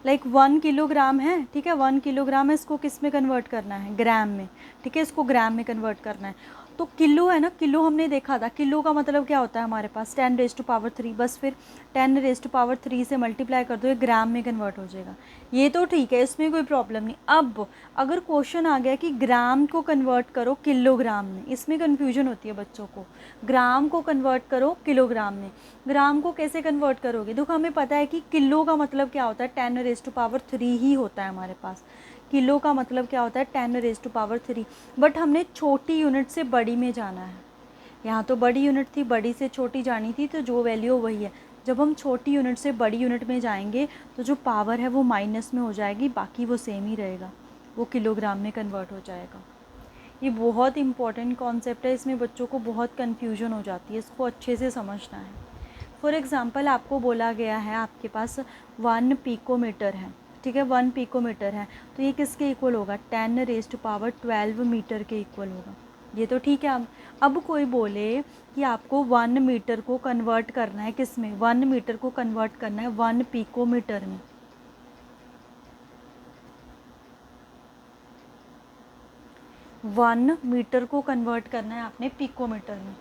लाइक 1 किलोग्राम है, ठीक है, 1 किलोग्राम है, इसको किस में कन्वर्ट करना है? ग्राम में, ठीक है, इसको ग्राम में कन्वर्ट करना है। तो किलो है ना, किलो हमने देखा था, किलो का मतलब क्या होता है हमारे पास? 10⁻3, बस फिर 10⁻3 से मल्टीप्लाई कर दो, ये ग्राम में कन्वर्ट हो जाएगा। ये तो ठीक है, इसमें कोई प्रॉब्लम नहीं। अब अगर क्वेश्चन आ गया कि ग्राम को कन्वर्ट करो किलोग्राम में, इसमें कन्फ्यूजन होती है बच्चों को। ग्राम को कन्वर्ट करो किलोग्राम में, ग्राम को कैसे कन्वर्ट करोगे? देखो हमें पता है कि किलो का मतलब क्या होता है? 10⁻3 ही होता है हमारे पास। किलो का मतलब क्या होता है? 10⁻3। बट हमने छोटी यूनिट से बड़ी में जाना है। यहाँ तो बड़ी यूनिट थी, बड़ी से छोटी जानी थी, तो जो वैल्यू वही है। जब हम छोटी यूनिट से बड़ी यूनिट में जाएंगे तो जो पावर है वो माइनस में हो जाएगी, बाकी वो सेम ही रहेगा, वो किलोग्राम में कन्वर्ट हो जाएगा। ये बहुत इंपॉर्टेंट कॉन्सेप्ट है, इसमें बच्चों को बहुत कन्फ्यूजन हो जाती है, इसको अच्छे से समझना है। फॉर एग्ज़ाम्पल आपको बोला गया है आपके पास 1 पिकोमीटर है, ठीक है, 1 पिकोमीटर है, तो ये किसके इक्वल होगा? 10⁻12 मीटर के इक्वल होगा। ये तो ठीक है। अब कोई बोले कि आपको 1 मीटर को कन्वर्ट करना है किस में? 1 मीटर को कन्वर्ट करना है 1 पिकोमीटर में। 1 मीटर को कन्वर्ट करना है आपने पिकोमीटर में।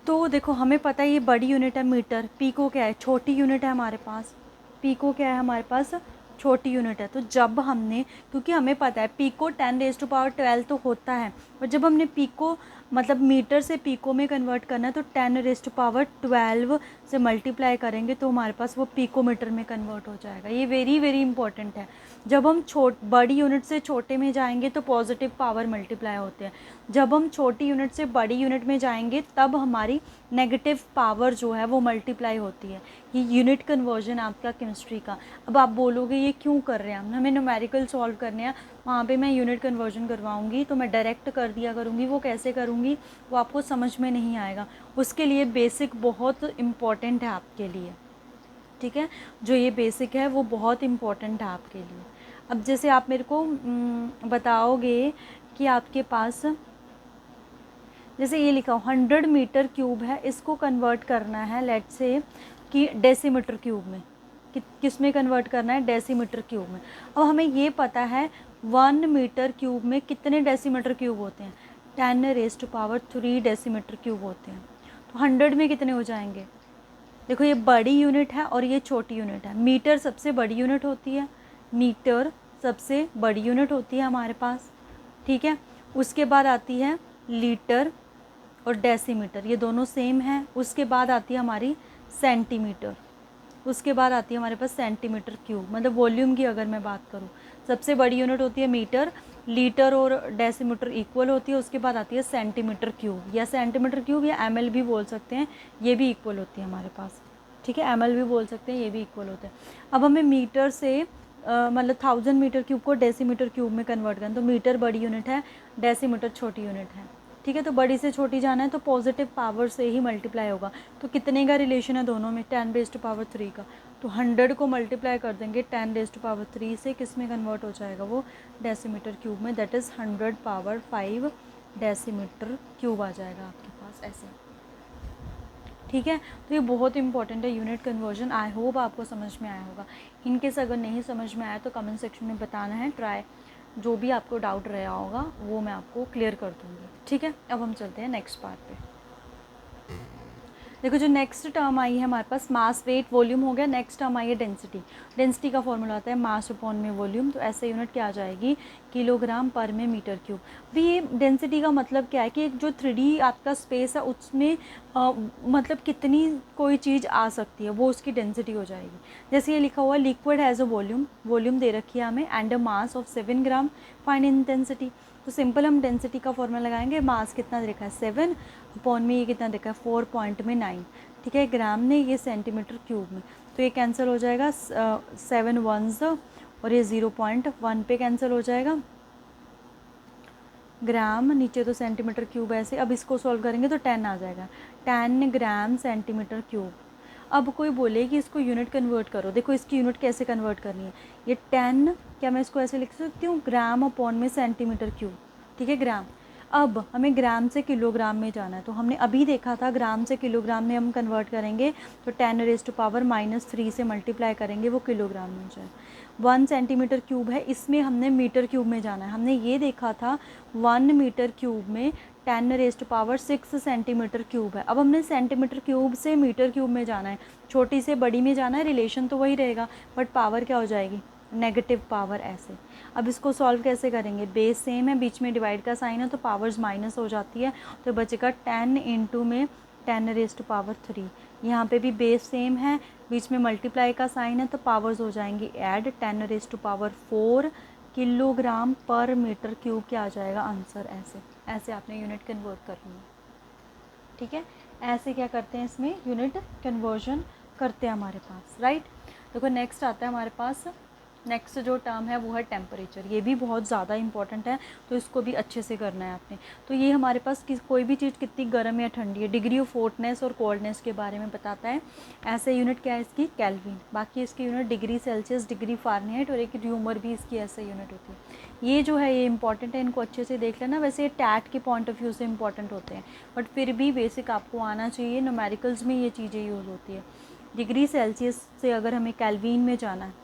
तो देखो हमें पता है ये बड़ी यूनिट है मीटर, पिको क्या है? छोटी यूनिट है हमारे पास। पिको क्या है हमारे पास? छोटी यूनिट है। तो जब हमने, क्योंकि हमें पता है पिको 10⁻12 तो होता है, और जब हमने पिको मतलब मीटर से पिको में कन्वर्ट करना है तो 10⁻12 से मल्टीप्लाई करेंगे तो हमारे पास वो पिको मीटर में कन्वर्ट हो जाएगा। ये वेरी वेरी इंपॉर्टेंट है। जब हम बड़ी यूनिट से छोटे में जाएंगे तो पॉजिटिव पावर मल्टीप्लाई होते हैं, जब हम छोटी यूनिट से बड़ी यूनिट में जाएंगे तब हमारी नेगेटिव पावर जो है वो मल्टीप्लाई होती है। ये यूनिट कन्वर्जन आपका केमिस्ट्री का। अब आप बोलोगे ये क्यों कर रहे हैं हम? हमें न्यूमेरिकल सॉल्व करने हैं, वहाँ पे मैं यूनिट कन्वर्जन करवाऊँगी तो मैं डायरेक्ट कर दिया करूँगी, वो कैसे करूँगी वो आपको समझ में नहीं आएगा। उसके लिए बेसिक बहुत इम्पॉर्टेंट है आपके लिए, ठीक है, जो ये बेसिक है वो बहुत इम्पॉर्टेंट है आपके लिए। अब जैसे आप मेरे को बताओगे कि आपके पास जैसे ये लिखा हो 100 मीटर क्यूब है, इसको कन्वर्ट करना है लेट्स से कि डेसीमीटर क्यूब में, किस में कन्वर्ट करना है, डेसीमीटर क्यूब में। अब हमें ये पता है 1 मीटर क्यूब में कितने डेसीमीटर क्यूब होते हैं, 10⁻³ डेसीमीटर क्यूब होते हैं। तो 100 में कितने हो जाएंगे, देखो ये बड़ी यूनिट है और ये छोटी यूनिट है। मीटर सबसे बड़ी यूनिट होती है, मीटर सबसे बड़ी यूनिट होती है हमारे पास, ठीक है। उसके बाद आती है लीटर और डेसीमीटर, ये दोनों सेम हैं। उसके बाद आती है हमारी सेंटीमीटर, उसके बाद आती है हमारे पास सेंटीमीटर क्यूब। मतलब वॉल्यूम की अगर मैं बात करूँ, सबसे बड़ी यूनिट होती है मीटर, लीटर और डेसीमीटर इक्वल होती है। उसके बाद आती है सेंटीमीटर क्यूब, या सेंटीमीटर क्यूब या ml भी बोल सकते हैं, ये भी इक्वल होती है हमारे पास, ठीक है। ml भी बोल सकते हैं, ये भी इक्वल होते हैं। अब हमें मीटर से मतलब 1000 मीटर क्यूब को डेसीमीटर क्यूब में कन्वर्ट करना, तो मीटर बड़ी यूनिट है, डेसीमीटर छोटी यूनिट है, ठीक है। तो बड़ी से छोटी जाना है तो पॉजिटिव पावर से ही मल्टीप्लाई होगा। तो कितने का रिलेशन है दोनों में, 10⁻³ का। तो 100 को मल्टीप्लाई कर देंगे 10⁻³ से, किस में कन्वर्ट हो जाएगा वो, डेसीमीटर क्यूब में, दैट इज़ 100⁵ डेसीमीटर क्यूब आ जाएगा आपके पास, ऐसे, ठीक है। तो ये बहुत इंपॉर्टेंट है यूनिट कन्वर्जन। आई होप आपको समझ में आया होगा। इनकेस अगर नहीं समझ में आया तो कमेंट सेक्शन में बताना है, ट्राई जो भी आपको डाउट रहा होगा वो मैं आपको क्लियर कर दूँगी, ठीक है। अब हम चलते हैं नेक्स्ट पार्ट पे। देखो जो नेक्स्ट टर्म आई है हमारे पास, मास वेट वॉल्यूम हो गया। नेक्स्ट टर्म आई है डेंसिटी। डेंसिटी का फॉर्मूला आता है मास अपॉन में वॉल्यूम, तो ऐसे यूनिट क्या आ जाएगी, किलोग्राम पर में मीटर क्यूब। भी ये डेंसिटी का मतलब क्या है कि जो 3D आपका स्पेस है उसमें मतलब कितनी कोई चीज़ आ सकती है वो उसकी डेंसिटी हो जाएगी। जैसे ये लिखा हुआ है liquid has a volume, volume दे रखी है हमें, and a mass of 7 gram, find intensity. तो सिंपल हम डेंसिटी का फॉर्मूला लगाएंगे, मास कितना देखा है 7, अपॉन में ये कितना देखा है 4.9, ठीक है, ग्राम में, ये सेंटीमीटर क्यूब में। तो ये कैंसिल हो जाएगा 7 वंस और ये 0.1 पे कैंसिल हो जाएगा, ग्राम नीचे तो सेंटीमीटर क्यूब ऐसे। अब इसको सॉल्व करेंगे तो 10 आ जाएगा, 10 ग्राम सेंटीमीटर क्यूब। अब कोई बोले कि इसको यूनिट कन्वर्ट करो, देखो इसकी यूनिट कैसे कन्वर्ट करनी है, ये 10, क्या मैं इसको ऐसे लिख सकती हूँ, ग्राम अपॉन में सेंटीमीटर क्यूब, ठीक है, ग्राम। अब हमें ग्राम से किलोग्राम में जाना है, तो हमने अभी देखा था ग्राम से किलोग्राम में हम कन्वर्ट करेंगे तो 10⁻³ से मल्टीप्लाई करेंगे, वो किलोग्राम में हो जाएगा। 1 सेंटीमीटर क्यूब है, इसमें हमने मीटर क्यूब में जाना है। हमने ये देखा था 1 मीटर क्यूब में 10⁻6 सेंटीमीटर क्यूब है। अब हमने सेंटीमीटर क्यूब से मीटर क्यूब में जाना है, छोटी से बड़ी में जाना है, रिलेशन तो वही रहेगा बट पावर क्या हो जाएगी, नेगेटिव पावर, ऐसे। अब इसको सॉल्व कैसे करेंगे, बेस सेम है, बीच में डिवाइड का साइन है तो पावर्स माइनस हो जाती है, तो बचेगा 10 इंटू में 10⁻3। यहाँ पे भी बेस सेम है, बीच में मल्टीप्लाई का साइन है तो पावर्स हो जाएंगी ऐड, 10⁻4 किलोग्राम पर मीटर क्यूब क्या आ जाएगा आंसर, ऐसे। ऐसे आपने यूनिट कन्वर्ट करनी है, ठीक है। ऐसे क्या करते हैं, इसमें यूनिट कन्वर्जन करते हैं हमारे पास, राइट। देखो नेक्स्ट आता है हमारे पास, नेक्स्ट जो टर्म है वो है टेम्परेचर। ये भी बहुत ज़्यादा इंपॉर्टेंट है, तो इसको भी अच्छे से करना है आपने। तो ये हमारे पास कोई भी चीज़ कितनी गर्म या ठंडी है, डिग्री ऑफ हॉटनेस और कोल्डनेस के बारे में बताता है। ऐसे यूनिट क्या है इसकी, केल्विन। बाकी इसकी unit degree Celsius, degree Fahrenheit और एक र्यूमर भी इसकी ऐसे यूनिट होती है। ये जो है ये इंपॉर्टेंट है, इनको अच्छे से देख लेना। वैसे ये टैट के पॉइंट ऑफ व्यू से इंपॉर्टेंट होते हैं, बट फिर भी बेसिक आपको आना चाहिए, न्यूमेरिकल्स में ये चीज़ें यूज़ होती है। डिग्री सेल्सियस से अगर हमें केल्विन में जाना है,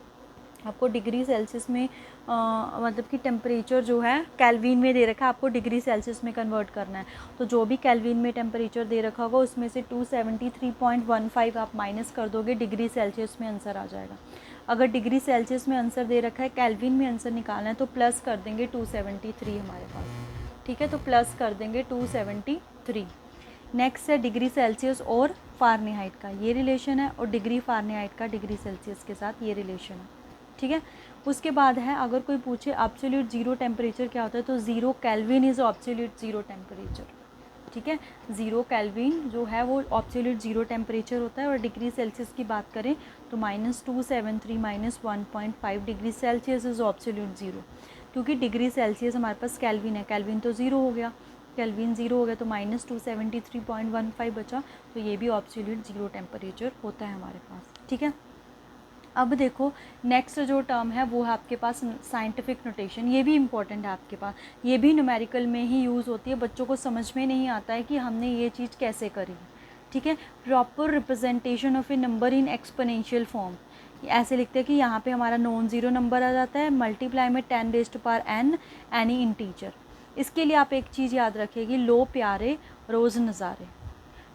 आपको डिग्री सेल्सियस में मतलब कि टेम्परेचर जो है केल्विन में दे रखा है, आपको डिग्री सेल्सियस में कन्वर्ट करना है। तो जो भी केल्विन में टेम्परेचर दे रखा होगा उसमें से 273.15 आप माइनस कर दोगे, डिग्री सेल्सियस में आंसर आ जाएगा। अगर डिग्री सेल्सियस में आंसर दे रखा है, केल्विन में आंसर निकालना है तो प्लस कर देंगे 273 हमारे पास, ठीक है। तो प्लस कर देंगे 273। नेक्स्ट है डिग्री सेल्सियस और फारेनहाइट का ये रिलेशन है, और डिग्री फारेनहाइट का डिग्री सेल्सियस के साथ ये रिलेशन है, ठीक है। उसके बाद है, अगर कोई पूछे एब्सोल्यूट ज़ीरो टेम्परेचर क्या होता है, तो 0 kelvin is absolute zero temperature, ठीक है। 0 केल्विन जो है वो एब्सोल्यूट ज़ीरो टेम्परेचर होता है। और डिग्री सेल्सियस की बात करें तो -273 -1.5 degree Celsius is absolute zero, क्योंकि डिग्री सेल्सियस हमारे पास केल्विन है, केल्विन तो ज़ीरो हो गया, केल्विन ज़ीरो हो गया तो -273.15 बचा, तो ये भी एब्सोल्यूट ज़ीरो टेम्परेचर होता है हमारे पास, ठीक है। अब देखो नेक्स्ट जो टर्म है वो है आपके पास साइंटिफिक नोटेशन। ये भी इम्पॉर्टेंट है आपके पास, ये भी न्यूमेरिकल में ही यूज़ होती है। बच्चों को समझ में नहीं आता है कि हमने ये चीज़ कैसे करी, ठीक है। Proper representation of A number in exponential form, ऐसे लिखते हैं कि यहाँ पे हमारा नॉन ज़ीरो नंबर आ जाता है, मल्टीप्लाई में 10 raised to power n any integer. इसके लिए आप एक चीज़ याद रखिएगी, लो प्यारे रोज़ नज़ारे,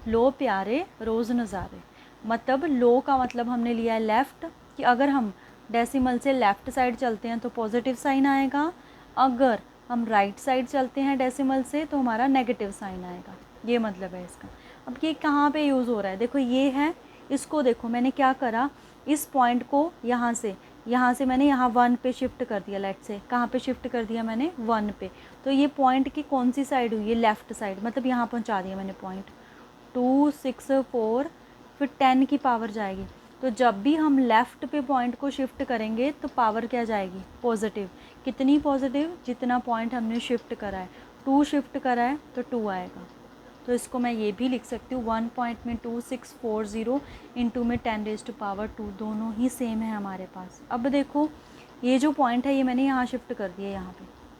लो प्यारे रोज़ नज़ारे। मतलब लो का मतलब हमने लिया है लेफ़्ट, कि अगर हम डेसिमल से लेफ़्ट साइड चलते हैं तो पॉजिटिव साइन आएगा, अगर हम राइट साइड चलते हैं डेसिमल से तो हमारा नेगेटिव साइन आएगा। ये मतलब है इसका। अब ये कहाँ पे यूज़ हो रहा है, देखो ये है, इसको देखो मैंने क्या करा, इस पॉइंट को यहाँ से मैंने यहाँ 1 पे शिफ्ट कर दिया। लेट से कहाँ पे शिफ्ट कर दिया मैंने, 1 पे। तो ये पॉइंट की कौन सी साइड हुई है, लेफ़्ट साइड, मतलब यहाँ पहुँचा दिया मैंने पॉइंट। 2 6 4 फिर 10 की पावर जाएगी। तो जब भी हम लेफ़्ट पे पॉइंट को शिफ्ट करेंगे तो पावर क्या जाएगी, पॉजिटिव। कितनी पॉजिटिव, जितना पॉइंट हमने शिफ्ट करा है। 2 शिफ्ट करा है तो 2 आएगा। तो इसको मैं ये भी लिख सकती हूँ, 1 पॉइंट में 2640 इंटू में 10 रेज़्ड टू पावर 2, दोनों ही सेम है हमारे पास। अब देखो ये जो पॉइंट है ये मैंने यहाँ शिफ्ट कर दिया,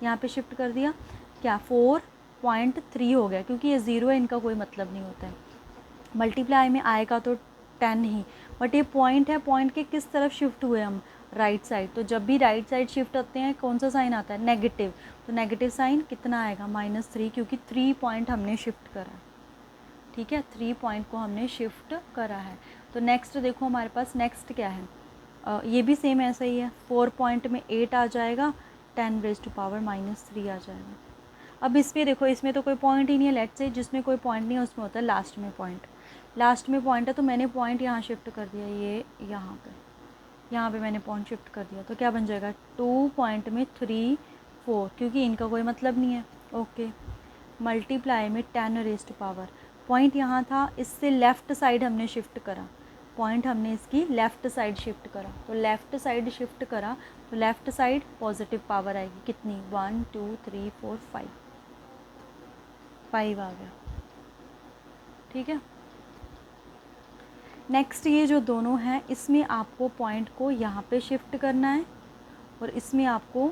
यहाँ पे शिफ्ट कर दिया, क्या 4.3 हो गया, क्योंकि ये ज़ीरो है, इनका कोई मतलब नहीं होता है। मल्टीप्लाई में आएगा तो 10 ही, बट ये पॉइंट है, पॉइंट के किस तरफ शिफ्ट हुए हम, राइट साइड। तो जब भी राइट साइड शिफ्ट होते हैं कौन सा साइन आता है, नेगेटिव। तो नेगेटिव साइन कितना आएगा, -3, क्योंकि 3 पॉइंट हमने शिफ्ट करा है, ठीक है, 3 पॉइंट को हमने शिफ्ट करा है। तो नेक्स्ट देखो हमारे पास नेक्स्ट क्या है, ये भी सेम ऐसा ही है, 4 पॉइंट में 8 आ जाएगा, 10 रेज़्ड टू पावर -3 आ जाएगा। अब इसमें देखो, इसमें तो कोई पॉइंट ही नहीं है, लेट्स से जिसमें कोई पॉइंट नहीं है उसमें होता है लास्ट में पॉइंट। लास्ट में पॉइंट है तो मैंने पॉइंट यहाँ शिफ्ट कर दिया, ये यहाँ पे मैंने पॉइंट शिफ्ट कर दिया, तो क्या बन जाएगा, 2 पॉइंट में 3 4, क्योंकि इनका कोई मतलब नहीं है, ओके। मल्टीप्लाई में 10 रेज़्ड टू पावर, पॉइंट यहाँ था, इससे लेफ़्ट साइड हमने शिफ्ट करा, पॉइंट हमने इसकी लेफ़्ट साइड शिफ्ट करा, तो लेफ़्ट साइड शिफ्ट करा तो लेफ़्ट साइड पॉजिटिव पावर आएगी, कितनी, 1 2 3 4 5 आ गया, ठीक है। नेक्स्ट ये जो दोनों हैं इसमें आपको पॉइंट को यहाँ पे शिफ्ट करना है और इसमें आपको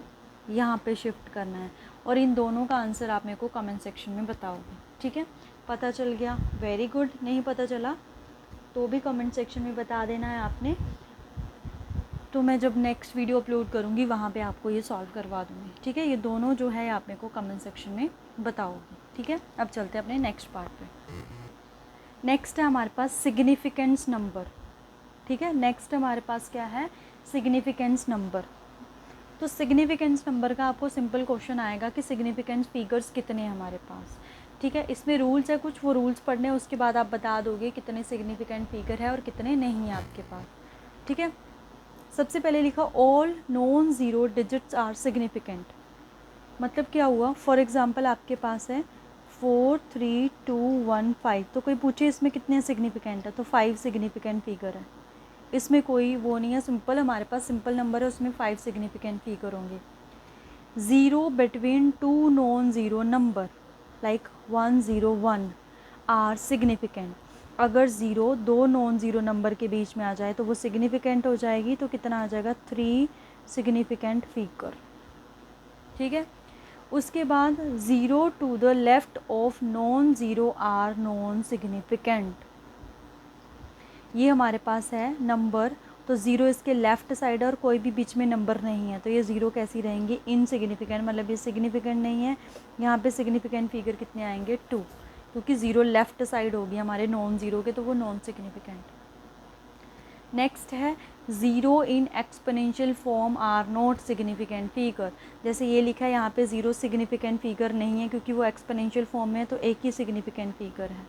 यहाँ पे शिफ्ट करना है, और इन दोनों का आंसर आप मेरे को कमेंट सेक्शन में बताओगे, ठीक है। पता चल गया, वेरी गुड। नहीं पता चला तो भी कमेंट सेक्शन में बता देना है आपने, तो मैं जब नेक्स्ट वीडियो अपलोड करूँगी वहाँ पे आपको ये सॉल्व करवा दूँगी, ठीक है। ये दोनों जो है आप मेरे को कमेंट सेक्शन में बताओगे, ठीक है। अब चलते हैं अपने नेक्स्ट पार्ट पे। नेक्स्ट है हमारे पास सिग्निफिकेंस नंबर, ठीक है। नेक्स्ट हमारे पास क्या है, सिग्निफिकेंस नंबर। तो सिग्निफिकेंस नंबर का आपको सिंपल क्वेश्चन आएगा कि सिग्निफिकेंस फिगर्स कितने हैं हमारे पास, ठीक है। इसमें रूल्स है कुछ, वो रूल्स पढ़ने उसके बाद आप बता दोगे कितने सिग्निफिकेंट फिगर है और कितने नहीं है आपके पास, ठीक है। सबसे पहले लिखा all non zero digits are significant, मतलब क्या हुआ, फॉर एग्ज़ाम्पल आपके पास है 4 3 2 1 5, तो कोई पूछे इसमें कितने सिग्निफिकेंट है, तो 5 सिग्निफिकेंट फिगर है, इसमें कोई वो नहीं है, सिंपल हमारे पास सिंपल नंबर है, उसमें 5 सिग्निफिकेंट फिगर होंगे। 0 between 2 non zero number like 1 0 1 are significant, अगर 0 2 नॉन ज़ीरो नंबर के बीच में आ जाए तो वो सिग्निफिकेंट हो जाएगी, तो कितना आ जाएगा, 3 सिग्निफिकेंट फिगर, ठीक है। उसके बाद 0 to the left of non zero are non significant, ये हमारे पास है नंबर, तो 0 इसके लेफ़्ट साइड और कोई भी बीच में नंबर नहीं है, तो ये 0 कैसी रहेंगी, इनसिग्निफिकेंट, मतलब ये सिग्निफिकेंट नहीं है। यहाँ पे सिग्निफिकेंट फिगर कितने आएंगे, 2, क्योंकि 0 लेफ़्ट साइड होगी हमारे नॉन ज़ीरो के, तो वो नॉन सिग्निफिकेंट। नेक्स्ट है 0 in exponential form are not significant figure, जैसे ये लिखा है यहाँ पे 0 सिग्निफिकेंट फिगर नहीं है क्योंकि वो एक्सपोनेंशियल फॉर्म में है, तो एक ही सिग्निफिकेंट फिगर है।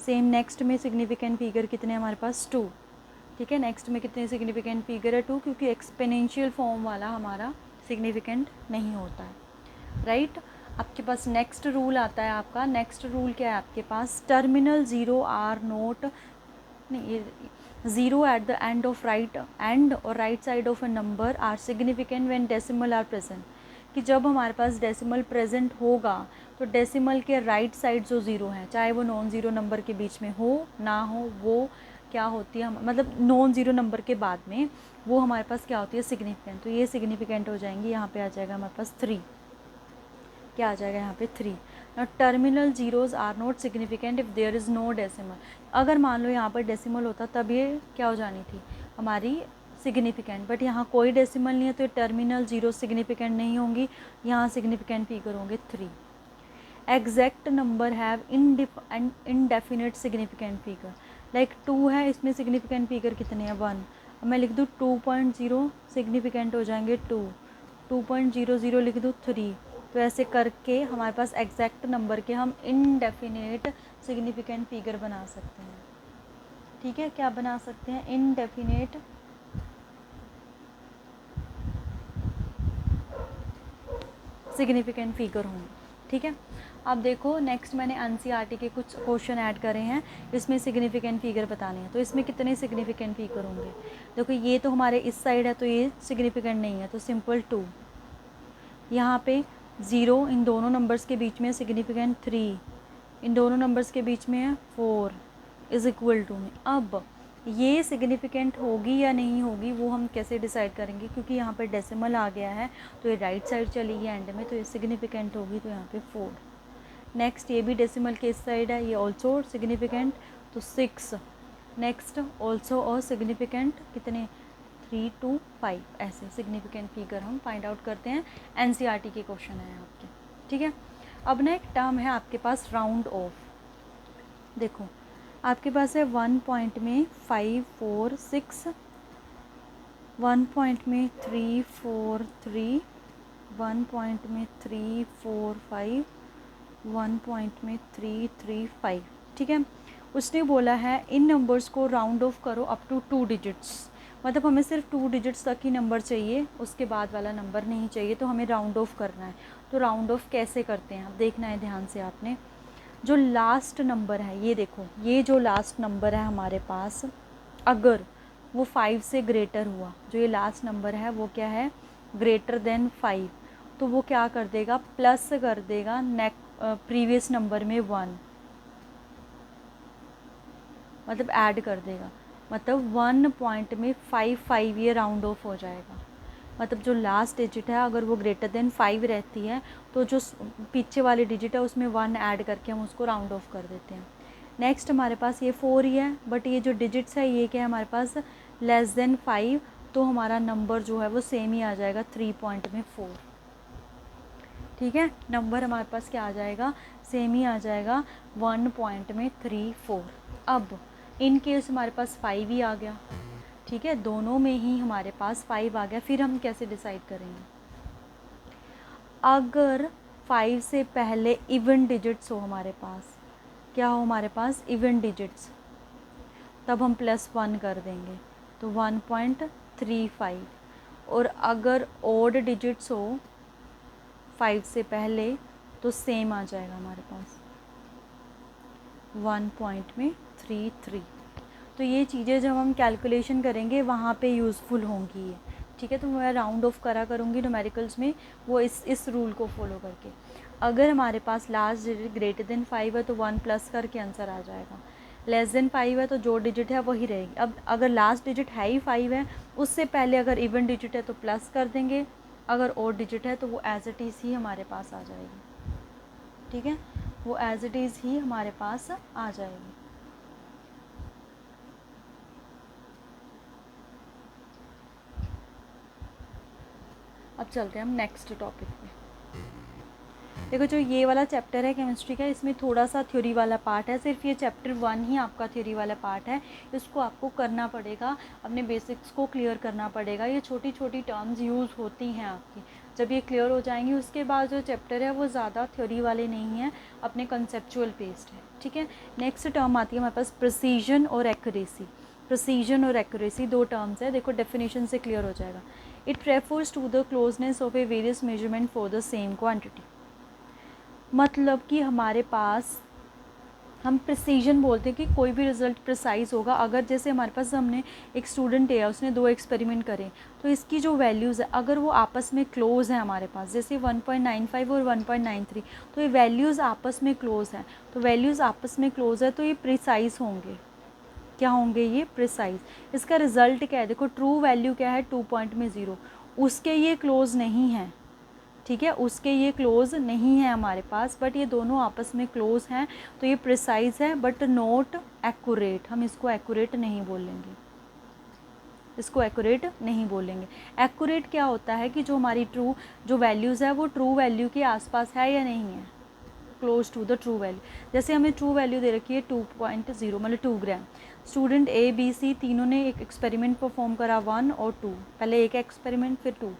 सेम नेक्स्ट में सिग्निफिकेंट फिगर कितने हमारे पास, 2, ठीक है। नेक्स्ट में कितने सिग्निफिकेंट फिगर है, 2, क्योंकि एक्सपोनेंशियल फॉर्म वाला हमारा सिग्निफिकेंट नहीं होता है, राइट। आपके पास नेक्स्ट रूल आता है आपका, नेक्स्ट रूल क्या है आपके पास, टर्मिनल 0 आर नोट, नहीं, 0 at the end of right end और right side of a number are significant when decimal are present, कि जब हमारे पास डेसिमल प्रेजेंट होगा तो डेसिमल के राइट साइड जो 0 है, चाहे वो नॉन ज़ीरो नंबर के बीच में हो ना हो, वो क्या होती है, मतलब नॉन ज़ीरो नंबर के बाद में वो हमारे पास क्या होती है, सिग्निफिकेंट। तो ये सिग्निफिकेंट हो जाएंगी, यहाँ पे आ जाएगा हमारे पास 3, क्या आ जाएगा यहाँ पे 3। ना terminal zeros are not significant if there is no decimal. अगर मान लो यहाँ पर डेसिमल होता तब ये क्या हो जानी थी, हमारी सिग्निफिकेंट, बट यहाँ कोई डेसिमल नहीं है तो ये टर्मिनल जीरो सिग्निफिकेंट नहीं होंगी, यहाँ सिग्निफिकेंट फिगर होंगे 3। Exact number have indefinite significant figure, like 2 है, इसमें सिग्निफिकेंट फिगर कितने हैं, 1। अब मैं लिख दूँ 2.0, सिग्निफिकेंट हो जाएंगे 2, 2.00 लिख दूँ 3। तो ऐसे करके हमारे पास एग्जैक्ट नंबर के हम इनडेफिनेट सिग्निफिकेंट फिगर बना सकते हैं। ठीक है, क्या बना सकते हैं, इनडेफिनेट सिग्निफिकेंट फिगर होंगे। ठीक है, अब देखो नेक्स्ट मैंने एनसीईआरटी के कुछ क्वेश्चन ऐड करे हैं, इसमें सिग्निफिकेंट फिगर बताने हैं। तो इसमें कितने सिग्निफिकेंट फिगर होंगे, देखो ये तो हमारे इस साइड है तो ये सिग्निफिकेंट नहीं है, तो सिंपल 2। यहाँ पे 0 इन दोनों नंबर्स के बीच में, सिग्निफिकेंट 3 इन दोनों नंबर्स के बीच में है, 4 इज़ इक्वल टू में। अब ये सिग्निफिकेंट होगी या नहीं होगी वो हम कैसे डिसाइड करेंगे, क्योंकि यहाँ पर डेसिमल आ गया है तो ये राइट साइड चलेगी एंड में, तो ये सिग्निफिकेंट होगी, तो यहाँ पे 4। नेक्स्ट ये भी डेसिमल के इस साइड है, ये ऑल्सो सिग्निफिकेंट, तो 6। नेक्स्ट ऑल्सो और सिग्निफिकेंट कितने, 3 to 5, ऐसे सिग्निफिकेंट फिगर हम फाइंड आउट करते हैं। एनसीईआरटी के क्वेश्चन है आपके। ठीक है, अब ना एक टर्म है आपके पास राउंड ऑफ। देखो आपके पास है 1 पॉइंट में 5 4 6, 1 पॉइंट में 3 4 3, 1 पॉइंट में 3 4 5, 1 पॉइंट में 3 3 5। ठीक है, उसने बोला है इन नंबर्स को राउंड ऑफ करो अप टू 2 डिजिट्स, मतलब हमें सिर्फ 2 डिजिट्स तक ही नंबर चाहिए, उसके बाद वाला नंबर नहीं चाहिए, तो हमें राउंड ऑफ करना है। तो राउंड ऑफ कैसे करते हैं, अब देखना है ध्यान से आपने। जो लास्ट नंबर है, ये देखो, ये जो लास्ट नंबर है हमारे पास, अगर वो 5 से ग्रेटर हुआ, जो ये लास्ट नंबर है वो क्या है, ग्रेटर देन 5, तो वो क्या कर देगा, प्लस कर देगा प्रीवियस नंबर में 1, मतलब ऐड कर देगा, मतलब 1 पॉइंट में 5 5 ये राउंड ऑफ हो जाएगा। मतलब जो लास्ट डिजिट है अगर वो ग्रेटर देन 5 रहती है तो जो पीछे वाली डिजिट है उसमें 1 ऐड करके हम उसको राउंड ऑफ कर देते हैं। नेक्स्ट हमारे पास ये 4 ही है, बट ये जो डिजिट्स है ये क्या है हमारे पास, लेस देन 5, तो हमारा नंबर जो है वो सेम ही आ जाएगा, 3 पॉइंट में 4। ठीक है, नंबर हमारे पास क्या आ जाएगा, सेम ही आ जाएगा, 1 पॉइंट में 3 4। अब इन केस हमारे पास 5 ही आ गया, ठीक है, दोनों में ही हमारे पास 5 आ गया, फिर हम कैसे डिसाइड करेंगे, अगर 5 से पहले इवन डिजिट्स हो हमारे पास, क्या हो हमारे पास, इवन डिजिट्स, तब हम +1 कर देंगे, तो 1.35। और अगर ऑड डिजिट्स हो 5 से पहले तो सेम आ जाएगा हमारे पास, 1.33। तो ये चीज़ें जब हम कैलकुलेशन करेंगे वहाँ पे यूज़फुल होंगी ये। ठीक है, तो मैं राउंड ऑफ करा करूँगी न्यूमेरिकल्स में, वो इस रूल को फॉलो करके। अगर हमारे पास लास्ट डिजिट ग्रेटर देन 5 है तो 1 प्लस करके आंसर आ जाएगा, लेस देन 5 है तो जो डिजिट है वही रहेगी। अब अगर लास्ट डिजिट है ही 5 है, उससे पहले अगर इवन डिजिट है तो प्लस कर देंगे, अगर ऑड डिजिट है तो वो एज इट इज़ ही हमारे पास आ जाएगी। ठीक है, वो एज इट इज़ ही हमारे पास आ जाएगी। अब चलते हैं हम नेक्स्ट टॉपिक पे। देखो जो ये वाला चैप्टर है केमिस्ट्री का, इसमें थोड़ा सा थ्योरी वाला पार्ट है, सिर्फ ये चैप्टर 1 ही आपका थ्योरी वाला पार्ट है, इसको आपको करना पड़ेगा, अपने बेसिक्स को क्लियर करना पड़ेगा। ये छोटी छोटी टर्म्स यूज़ होती हैं आपकी, जब ये क्लियर हो जाएंगी उसके बाद जो चैप्टर है वो ज़्यादा थ्योरी वाले नहीं हैं, अपने कंसेप्चुअल बेस्ड है। ठीक है, नेक्स्ट टर्म आती है हमारे पास प्रिसीजन और एक्यूरेसी। प्रिसीजन और एक्यूरेसी 2 टर्म्स है, देखो डेफिनेशन से क्लियर हो जाएगा। It refers to the closeness of a various measurement for the same quantity. मतलब कि हमारे पास हम प्रिसीजन बोलते हैं कि कोई भी रिज़ल्ट प्रिसाइज होगा। अगर जैसे हमारे पास हमने एक स्टूडेंट है, उसने 2 एक्सपेरिमेंट करे, तो इसकी जो वैल्यूज़ है अगर वो आपस में क्लोज़ हैं हमारे पास, जैसे 1.95 और 1.93, तो ये वैल्यूज़ आपस में क्लोज़ हैं, तो वैल्यूज़ आपस में क्लोज़ है तो ये प्रिसाइज होंगे। क्या होंगे ये, प्रिसाइज। इसका रिजल्ट क्या है, देखो ट्रू वैल्यू क्या है 2 पॉइंट में 0, उसके ये क्लोज नहीं है, ठीक है, उसके ये क्लोज नहीं है हमारे पास, बट ये दोनों आपस में क्लोज हैं, तो ये प्रिसाइज है बट नॉट एक्यूरेट। हम इसको एक्यूरेट नहीं बोलेंगे, इसको एक्यूरेट नहीं बोलेंगे। एक्यूरेट क्या होता है कि जो हमारी ट्रू जो वैल्यूज़ है वो ट्रू वैल्यू के आसपास है या नहीं है, close to the true value. जैसे हमें ट्रू वैल्यू दे रखी है 2.0 मतलब 2 ग्राम। स्टूडेंट ए बी सी तीनों ने एक एक्सपेरिमेंट परफॉर्म करा 1 और 2, पहले एक एक्सपेरिमेंट फिर 2,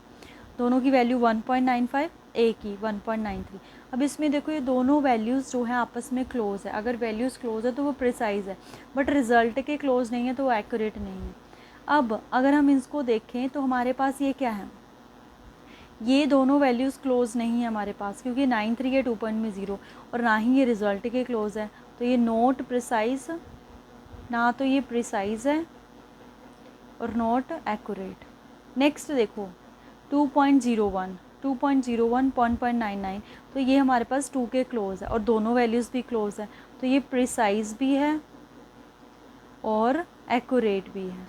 दोनों की वैल्यू 1.95, ए की 1.93। अब इसमें देखो ये दोनों वैल्यूज़ जो हैं आपस में क्लोज है, अगर वैल्यूज़ क्लोज है तो वो प्रिसाइज है, बट रिजल्ट के क्लोज नहीं है तो वो एक्यूरेट नहीं है। अब अगर हम इसको देखें तो हमारे पास ये क्या है, ये दोनों वैल्यूज़ क्लोज नहीं है हमारे पास, क्योंकि 93 है 2.0 और ना ही ये रिजल्ट के क्लोज है, तो ये नॉट प्रिसाइज, ना तो ये प्रिसाइज है और नॉट एक्यूरेट। नेक्स्ट देखो 2.01, 1.99, तो ये हमारे पास 2 के क्लोज है और दोनों वैल्यूज़ भी क्लोज है, तो ये प्रिसाइज भी है और एक्यूरेट भी है।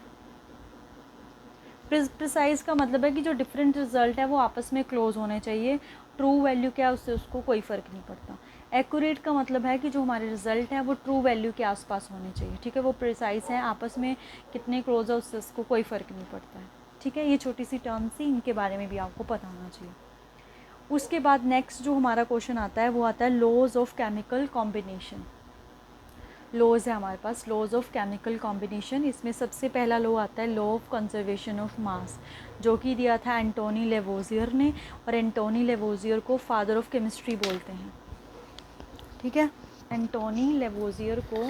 प्रिसाइज का मतलब है कि जो डिफरेंट रिजल्ट है वो आपस में क्लोज होने चाहिए, ट्रू वैल्यू क्या है उससे उसको कोई फ़र्क नहीं पड़ता। एक्यूरेट का मतलब है कि जो हमारे रिजल्ट है वो ट्रू वैल्यू के आसपास होने चाहिए, ठीक है, वो प्रिसाइज है, आपस में कितने क्लोज है उससे उसको कोई फ़र्क नहीं पड़ता है, ठीक है। ये छोटी सी टर्म्स थी, इनके बारे में भी आपको पता होना चाहिए। उसके बाद नेक्स्ट जो हमारा क्वेश्चन आता है वो आता है laws of chemical combination. Laws है हमारे पास, लॉज ऑफ केमिकल कॉम्बिनेशन। इसमें सबसे पहला लॉ आता है law of conservation of mass, जो कि दिया था एंटोनी लेवोजियर ने, और एंटोनी लेवोजियर को फादर ऑफ केमिस्ट्री बोलते हैं, ठीक है। एंटोनी लेवोजियर को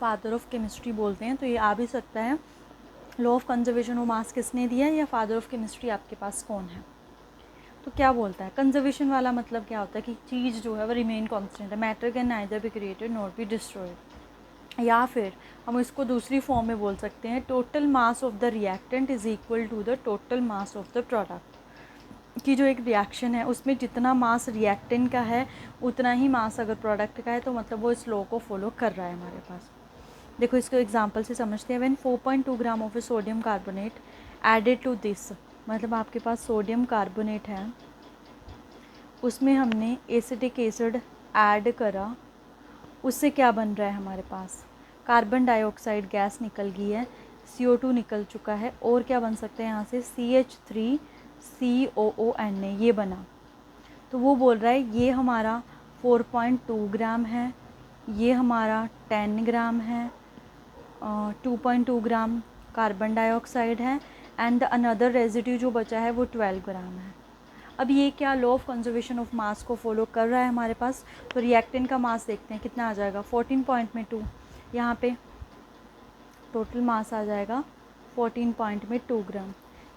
फादर ऑफ केमिस्ट्री बोलते हैं, तो ये आ भी सकता है law of conservation of mass किसने दिया है या फादर ऑफ केमिस्ट्री आपके पास कौन है। तो क्या बोलता है, कंजर्वेशन वाला मतलब क्या होता है कि चीज़ जो है वो रिमेन कांस्टेंट है, matter can neither be created not be destroyed. या फिर हम इसको दूसरी फॉर्म में बोल सकते हैं total mass of the reactant is equal to the total mass of the product, कि जो एक रिएक्शन है उसमें जितना मास रिएक्टेंट का है उतना ही मास अगर प्रोडक्ट का है, तो मतलब वो इस लॉ को फॉलो कर रहा है हमारे पास। देखो इसको एग्जांपल से समझते हैं। When 4.2 gram of a sodium carbonate added to this, मतलब आपके पास सोडियम कार्बोनेट है, उसमें हमने एसिटिक एसिड ऐड करा, उससे क्या बन रहा है हमारे पास, कार्बन डाइऑक्साइड गैस निकल गई है, CO2 निकल चुका है, और क्या बन सकते हैं यहाँ से CH3COONA, ये बना। तो वो बोल रहा है ये हमारा 4.2 ग्राम है, ये हमारा 10 ग्राम है, 2.2 ग्राम कार्बन डाइऑक्साइड है, एंड अनदर रेजिड्यू जो बचा है वो 12 ग्राम है। अब ये क्या लॉ ऑफ कंजर्वेशन ऑफ मास को फॉलो कर रहा है हमारे पास। तो रिएक्टेंट का मास देखते हैं कितना आ जाएगा, 14.2, यहाँ पे टोटल मास आ जाएगा 14.2 ग्राम,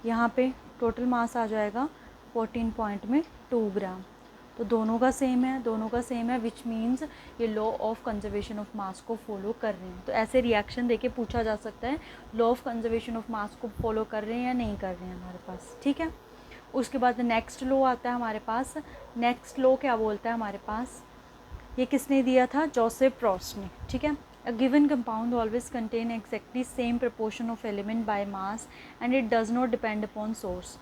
यहाँ पे टोटल मास आ जाएगा 14.2 ग्राम। तो दोनों का सेम है, दोनों का सेम है, विच मीन्स ये लॉ ऑफ कंजर्वेशन ऑफ मास को फॉलो कर रहे हैं। तो ऐसे रिएक्शन देके पूछा जा सकता है लॉ ऑफ कंजर्वेशन ऑफ मास को फॉलो कर रहे हैं या नहीं कर रहे हैं हमारे पास, ठीक है। उसके बाद नेक्स्ट लॉ आता है हमारे पास। नेक्स्ट लॉ क्या बोलता है हमारे पास, ये किसने दिया था, जोसेफ प्रॉस्ट ने, ठीक है। A given compound always contain exactly same proportion of element by mass and it does not depend upon source,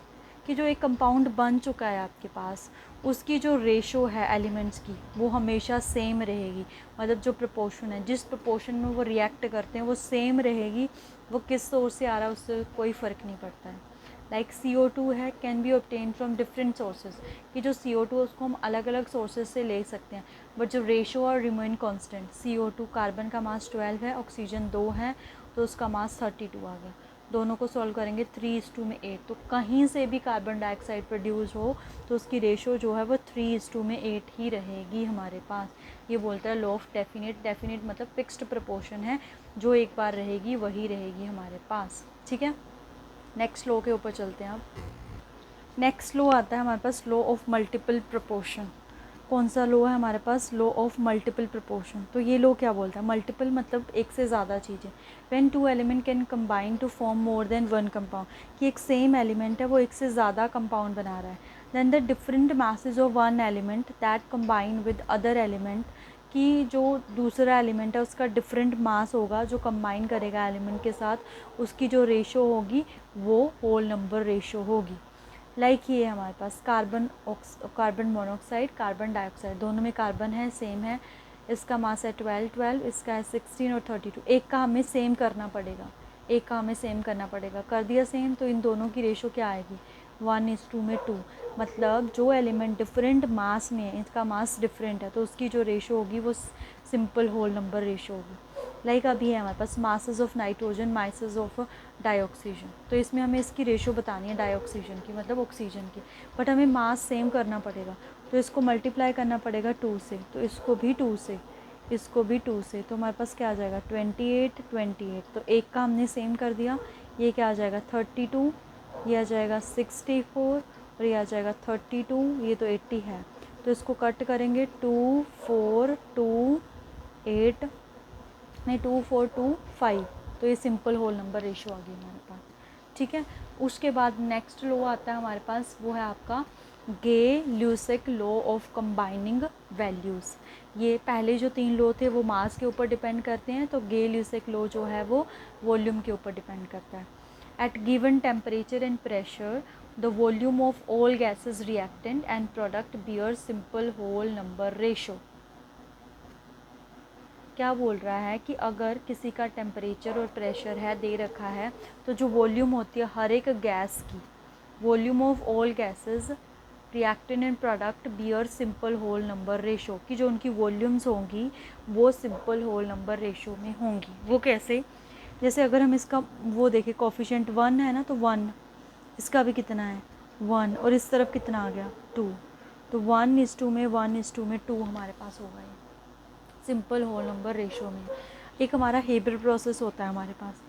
कि जो एक कंपाउंड बन चुका है आपके पास उसकी जो रेशो है एलिमेंट्स की वो हमेशा सेम रहेगी, मतलब जो प्रपोर्शन है, जिस प्रपोर्शन में वो रिएक्ट करते हैं वो सेम रहेगी, वो किस सोर्स से आ रहा है उससे कोई फ़र्क नहीं पड़ता है। लाइक CO2 है, can be obtain from different sources, कि जो CO2 है उसको हम अलग अलग सोर्सेज से ले सकते हैं, बट जो रेशो और रिमेन कांस्टेंट, CO2 कार्बन का मास 12 है, ऑक्सीजन 2 है, तो उसका मास 32 आ गया। दोनों को सॉल्व करेंगे 3:8, तो कहीं से भी कार्बन डाइऑक्साइड प्रोड्यूस हो तो उसकी रेशो जो है वो 3:8 ही रहेगी हमारे पास। ये बोलता है लॉ ऑफ डेफिनेट, डेफिनेट मतलब फिक्स्ड प्रपोर्शन है, जो एक बार रहेगी वही रहेगी हमारे पास, ठीक है। नेक्स्ट लॉ के ऊपर चलते हैं अब। नेक्स्ट लॉ आता है हमारे पास लॉ ऑफ मल्टीपल प्रोपोर्शन। कौन सा लॉ है हमारे पास, लॉ ऑफ मल्टीपल प्रोपोर्शन। तो ये लॉ क्या बोलता है, मल्टीपल मतलब एक से ज़्यादा चीज़ें, when two element can combine to form more than one compound, कि एक सेम एलिमेंट है वो एक से ज़्यादा कंपाउंड बना रहा है। Then the different masses of one element that combine with other element, कि जो दूसरा एलिमेंट है उसका डिफरेंट मास होगा जो कंबाइन करेगा एलिमेंट के साथ, उसकी जो रेशो होगी वो होल नंबर रेशो होगी। लाइक ये हमारे पास कार्बन मोनोऑक्साइड, कार्बन डाइऑक्साइड, दोनों में कार्बन है, सेम है, इसका मास है 12, इसका है 16 और 32। एक का हमें सेम करना पड़ेगा, कर दिया सेम, तो इन दोनों की रेशो क्या आएगी, 1:2 में 2। मतलब जो एलिमेंट डिफरेंट मास में है, इसका मास डिफरेंट है, तो उसकी जो रेशो होगी वो सिंपल होल नंबर रेशो होगी। लाइक अभी है हमारे पास masses of nitrogen, masses of dioxygen, तो इसमें हमें इसकी रेशो बतानी है डाइऑक्सीजन की, मतलब ऑक्सीजन की, बट हमें मास सेम करना पड़ेगा, तो इसको मल्टीप्लाई करना पड़ेगा 2 से, तो इसको भी 2 से, इसको भी 2 से, तो हमारे पास क्या आ जाएगा 28, तो एक का हमने सेम कर दिया, ये क्या आ जाएगा 32, ये आ जाएगा 64 और ये आ जाएगा 32, ये तो 80 है, तो इसको कट करेंगे 2 4 2 8 नहीं 2 4 2 5, तो ये सिंपल होल नंबर रेशो आ गई हमारे पास। ठीक है, उसके बाद नेक्स्ट लॉ आता है हमारे पास, वो है आपका गे ल्यूसेक लॉ ऑफ कंबाइनिंग वैल्यूज़। ये पहले जो 3 लॉ थे वो मास के ऊपर डिपेंड करते हैं, तो गे ल्यूसेक लॉ जो है वो वॉल्यूम के ऊपर डिपेंड करता है। At given temperature and pressure the volume of all gases reactant and product bear simple whole number ratio. क्या बोल रहा है कि अगर किसी का टेम्परेचर और प्रेशर है दे रखा है, तो जो वॉल्यूम होती है हर एक गैस की, volume of all gases reactant and product bear simple whole number ratio, की जो उनकी वॉल्यूम्स होंगी वो सिंपल होल नंबर रेशो में होंगी। वो कैसे, जैसे अगर हम इसका वो देखें, कोफिशिएंट 1 है ना, तो 1, इसका भी कितना है 1, और इस तरफ कितना आ गया 2, तो 1:2 में 1:2 में 2 हमारे पास होगा ये सिंपल होल नंबर रेशो में। एक हमारा हेबर प्रोसेस होता है हमारे पास,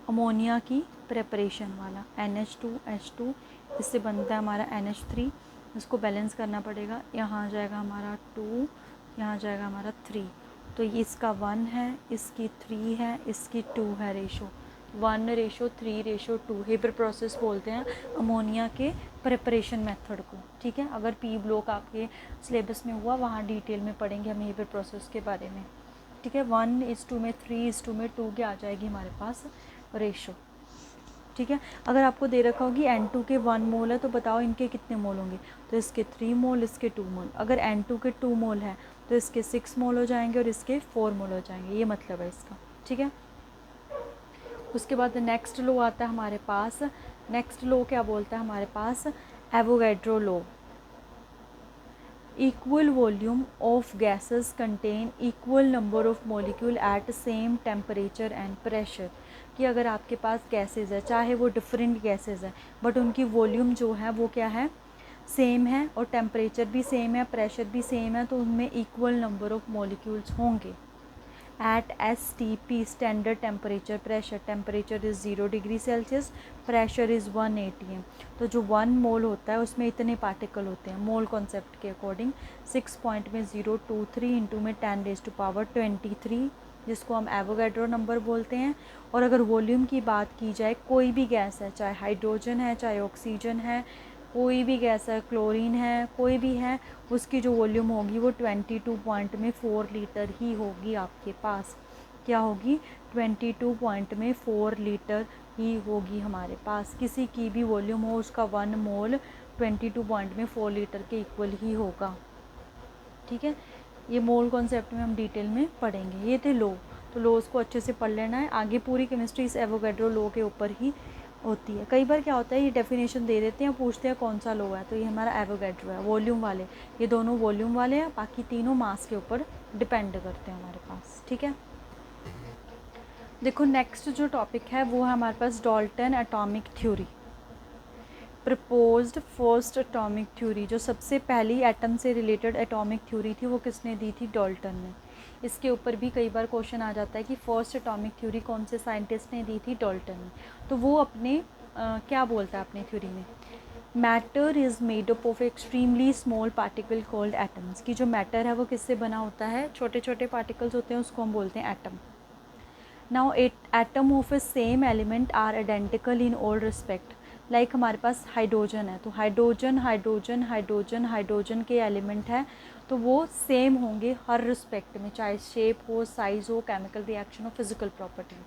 अमोनिया की प्रेपरेशन वाला, NH2H2, इससे बनता है हमारा NH3, इसको बैलेंस करना पड़ेगा, यहाँ आ जाएगा हमारा 2, यहाँ आ जाएगा हमारा 3, तो ये इसका 1 है, इसकी 3 है, इसकी 2 है रेशो, 1:3:2। हेबर प्रोसेस बोलते हैं अमोनिया के प्रिपरेशन मेथड को। ठीक है, अगर पी ब्लॉक आपके सिलेबस में हुआ वहाँ डिटेल में पढ़ेंगे हम हेबर प्रोसेस के बारे में। ठीक है, 1:2 में 3:2 में 2 की आ जाएगी हमारे पास रेशो। ठीक है, अगर आपको दे रखा होगी N2 के 1 मोल है, तो बताओ इनके कितने मोल होंगे, तो इसके 3 मोल, इसके 2 मोल। अगर N2 के 2 मोल है तो इसके 6 मोल हो जाएंगे और इसके 4 मोल हो जाएंगे, ये मतलब है इसका। ठीक है, उसके बाद नेक्स्ट लॉ आता है हमारे पास, नेक्स्ट लॉ क्या बोलता है हमारे पास, Avogadro law. Equal volume of gases contain equal number of molecule at same temperature and pressure, कि अगर आपके पास गैसेस है, चाहे वो डिफरेंट गैसेस है, बट उनकी वॉल्यूम जो है वो क्या है, सेम है, और टेम्परेचर भी सेम है, प्रेशर भी सेम है, तो उनमें इक्वल नंबर ऑफ मॉलिक्यूल्स होंगे। At STP standard temperature pressure, temperature is 0 degree Celsius, pressure is 1 atm, तो जो 1 मोल होता है उसमें इतने पार्टिकल होते हैं मोल कॉन्सेप्ट के अकॉर्डिंग। 6 पॉइंट में 023 इंटू में 10⁻23, जिसको हम एवोगैड्रो नंबर बोलते हैं। और अगर वॉल्यूम की बात की जाए, कोई भी गैस है, चाहे हाइड्रोजन है, चाहे ऑक्सीजन है, कोई भी गैस है, क्लोरीन है, कोई भी है, उसकी जो वॉल्यूम होगी वो 22.4 लीटर ही होगी आपके पास। क्या होगी, 22.4 लीटर ही होगी हमारे पास। किसी की भी वॉल्यूम हो, उसका 1 मोल 22.4 लीटर के इक्वल ही होगा। ठीक है, ये मोल कॉन्सेप्ट में हम डिटेल में पढ़ेंगे। ये थे लो, तो लोज को अच्छे से पढ़ लेना है। आगे पूरी केमिस्ट्री इस एवोगैड्रो लो के ऊपर ही होती है। कई बार क्या होता है, ये डेफिनेशन दे देते हैं, पूछते हैं कौन सा लो है, तो ये हमारा एवोगैड्रो है, वॉल्यूम वाले। ये दोनों वॉल्यूम वाले हैं, बाकी तीनों मास के ऊपर डिपेंड करते हैं हमारे पास। ठीक है, देखो नेक्स्ट जो टॉपिक है वो है हमारे पास Dalton atomic theory. Proposed first atomic theory, जो सबसे पहली एटम से रिलेटेड एटॉमिक थ्योरी थी, वो किसने दी थी, डाल्टन ने। इसके ऊपर भी कई बार क्वेश्चन आ जाता है कि फर्स्ट एटॉमिक थ्योरी कौन से साइंटिस्ट ने दी थी, डाल्टन ने। तो वो अपने क्या बोलता है अपनी थ्योरी में, matter is made up of extremely small particle called atoms, कि जो मैटर है वो किससे बना होता है, छोटे छोटे पार्टिकल्स होते हैं, उसको हम बोलते हैं atom. Now atom of a same element are identical in all respect. Like हमारे पास हाइड्रोजन है, तो हाइड्रोजन हाइड्रोजन हाइड्रोजन हाइड्रोजन के एलिमेंट है, तो वो सेम होंगे हर रिस्पेक्ट में, चाहे शेप हो, साइज़ हो, केमिकल रिएक्शन हो, फिजिकल प्रॉपर्टी हो।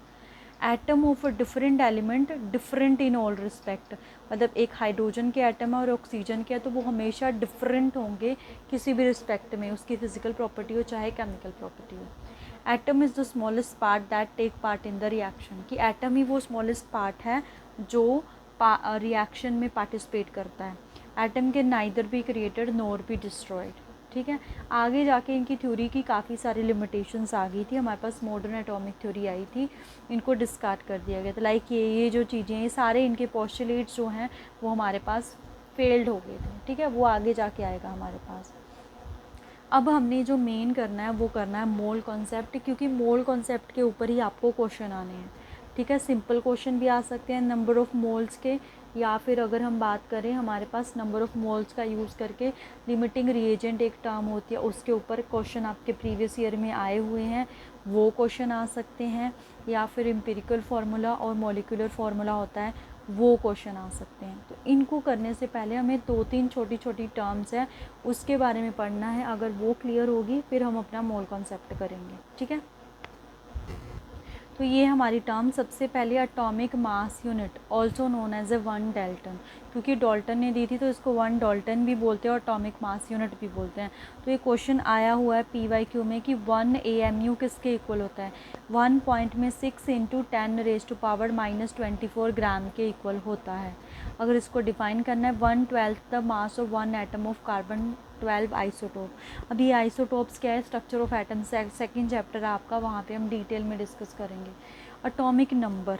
Atom of a different element different in all respect, मतलब एक हाइड्रोजन के एटम है और ऑक्सीजन के है, तो वो हमेशा डिफरेंट होंगे किसी भी रिस्पेक्ट में, उसकी फिजिकल प्रॉपर्टी हो चाहे केमिकल प्रॉपर्टी हो। Atom is the smallest part that take part in the reaction, कि एटम ही वो स्मॉलेस्ट पार्ट है जो रिएक्शन में पार्टिसिपेट करता है। एटम के neither be created NOR be destroyed. ठीक है, आगे जाके इनकी थ्योरी की काफ़ी सारी लिमिटेशंस आ गई थी, हमारे पास मॉडर्न एटॉमिक थ्योरी आई थी, इनको डिस्कार्ड कर दिया गया था। लाइक ये जो चीज़ें हैं, सारे इनके पोस्टुलेट्स जो हैं वो हमारे पास फेल्ड हो गए थे। ठीक है, वो आगे जाके आएगा हमारे पास। अब हमने जो मेन करना है वो करना है मोल कॉन्सेप्ट, क्योंकि मोल कॉन्सेप्ट के ऊपर ही आपको क्वेश्चन आने हैं। ठीक है, सिंपल क्वेश्चन भी आ सकते हैं नंबर ऑफ़ मोल्स के, या फिर अगर हम बात करें हमारे पास नंबर ऑफ़ मोल्स का यूज़ करके लिमिटिंग रिएजेंट एक टर्म होती है, उसके ऊपर क्वेश्चन आपके प्रीवियस ईयर में आए हुए हैं, वो क्वेश्चन आ सकते हैं। या फिर एम्पिरिकल फार्मूला और मॉलिक्यूलर फार्मूला होता है, वो क्वेश्चन आ सकते हैं। तो इनको करने से पहले हमें 2-3 छोटी छोटी टर्म्स हैं उसके बारे में पढ़ना है, अगर वो क्लियर होगी फिर हम अपना मोल कॉन्सेप्ट करेंगे। ठीक है, तो ये हमारी टर्म सबसे पहले atomic mass unit also known as a 1 Dalton, क्योंकि डाल्टन ने दी थी तो इसको 1 डाल्टन भी बोलते हैं और एटॉमिक मास यूनिट भी बोलते हैं। तो ये क्वेश्चन आया हुआ है PYQ में कि 1 AMU किसके इक्वल होता है, 1 पॉइंट में 6 × 10⁻⁻24 ग्राम के इक्वल होता है। अगर इसको डिफाइन करना है, 1/12 the mass of 1 atom of carbon 12 isotope. अभी आइसोटोप्स क्या है, structure of atom, second chapter है आपका, वहाँ पे हम डिटेल में डिस्कस करेंगे। एटॉमिक नंबर,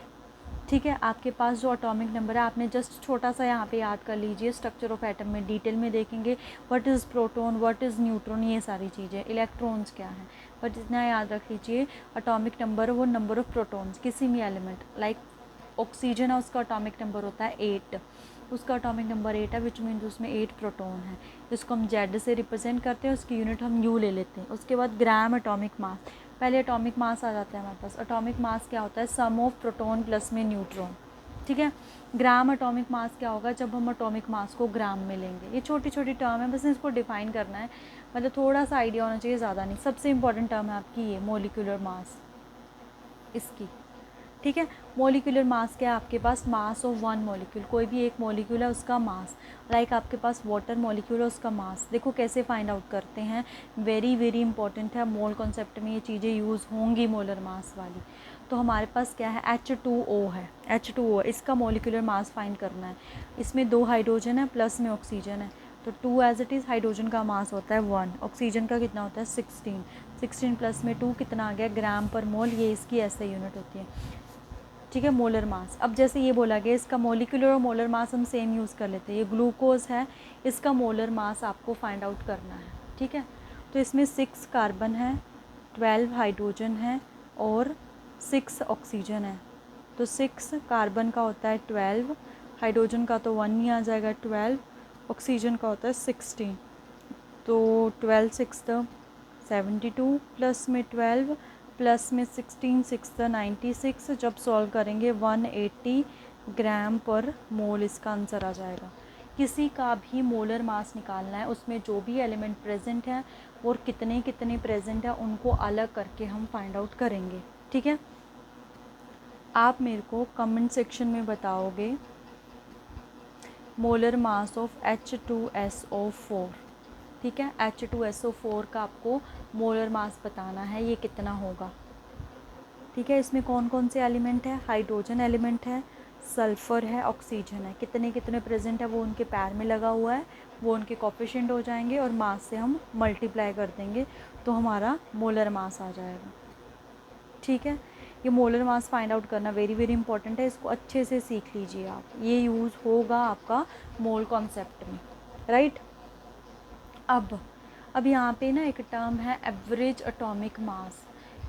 ठीक है, आपके पास जो एटॉमिक नंबर है आपने जस्ट छोटा सा यहाँ पे याद कर लीजिए, स्ट्रक्चर ऑफ एटम में डिटेल में देखेंगे what is proton, what is neutron, ये सारी चीज़ें, इलेक्ट्रॉन्स क्या है, बट इतना याद रख लीजिए एटॉमिक नंबर वो नंबर ऑफ़ प्रोटॉन्स किसी भी एलिमेंट, लाइक ऑक्सीजन है उसका एटॉमिक नंबर होता है 8, उसका एटॉमिक नंबर 8 है, विच मीन्स उसमें 8 प्रोटॉन है। इसको हम जेड से रिप्रेजेंट करते हैं, उसकी यूनिट हम यू ले लेते हैं। उसके बाद ग्राम एटॉमिक मास, पहले एटॉमिक मास आ जाता है हमारे पास। एटॉमिक मास क्या होता है, सम ऑफ प्रोटॉन प्लस में न्यूट्रॉन। ठीक है, ग्राम एटॉमिक मास क्या होगा, जब हम एटॉमिक मास को ग्राम में लेंगे। ये छोटी छोटी टर्म है, बस इसको डिफाइन करना है, मतलब थोड़ा सा आइडिया होना चाहिए, ज़्यादा नहीं। सबसे इंपॉर्टेंट टर्म है आपकी ये मोलिकुलर मास इसकी। ठीक है, मोलिकुलर मास क्या है आपके पास, मास ऑफ 1 मॉलिक्यूल, कोई भी एक मॉलिक्यूल है उसका मास। लाइक आपके पास वाटर मॉलिक्यूल है उसका मास। देखो कैसे फाइंड आउट करते हैं, वेरी वेरी इंपॉर्टेंट है, मोल कॉन्सेप्ट में ये चीज़ें यूज़ होंगी मोलर मास वाली। तो हमारे पास क्या है, H2O है, H2O, इसका मोलिकुलर मास फाइंड करना है। इसमें 2 हाइड्रोजन है, प्लस में ऑक्सीजन है, तो 2 एज इट इज़। हाइड्रोजन का मास होता है 1, ऑक्सीजन का कितना होता है 16 प्लस में 2 कितना आ गया, ग्राम पर मोल, ये इसकी ऐसे यूनिट होती है। ठीक है, मोलर मास। अब जैसे ये बोला गया इसका मोलिकुलर और मोलर मास हम सेम यूज़ कर लेते हैं। ये ग्लूकोज है, इसका मोलर मास आपको फाइंड आउट करना है। ठीक है, तो इसमें 6 कार्बन है, 12 हाइड्रोजन है और 6 ऑक्सीजन है। तो 6 कार्बन का होता है 12, हाइड्रोजन का तो 1 ही आ जाएगा 12, ऑक्सीजन का होता है 16। तो 12 6 72 प्लस में 12 प्लस में 16 6 96, जब सॉल्व करेंगे 180 ग्राम पर मोल इसका आंसर आ जाएगा। किसी का भी मोलर मास निकालना है, उसमें जो भी एलिमेंट प्रेजेंट है और कितने कितने प्रेजेंट है उनको अलग करके हम फाइंड आउट करेंगे। ठीक है, आप मेरे को कमेंट सेक्शन में बताओगे मोलर मास ऑफ H2SO4। ठीक है, H2SO4 का आपको मोलर मास बताना है, ये कितना होगा। ठीक है, इसमें कौन कौन से एलिमेंट है, हाइड्रोजन एलिमेंट है, सल्फ़र है, ऑक्सीजन है, कितने कितने प्रेजेंट है वो उनके पैर में लगा हुआ है, वो उनके कोफिशिएंट हो जाएंगे और मास से हम मल्टीप्लाई कर देंगे तो हमारा मोलर मास आ जाएगा। ठीक है, ये मोलर मास फाइंड आउट करना वेरी वेरी इंपॉर्टेंट है, इसको अच्छे से सीख लीजिए आप, ये यूज़ होगा आपका मोल कॉन्सेप्ट में, राइट। अब यहाँ पे ना एक टर्म है एवरेज एटॉमिक मास,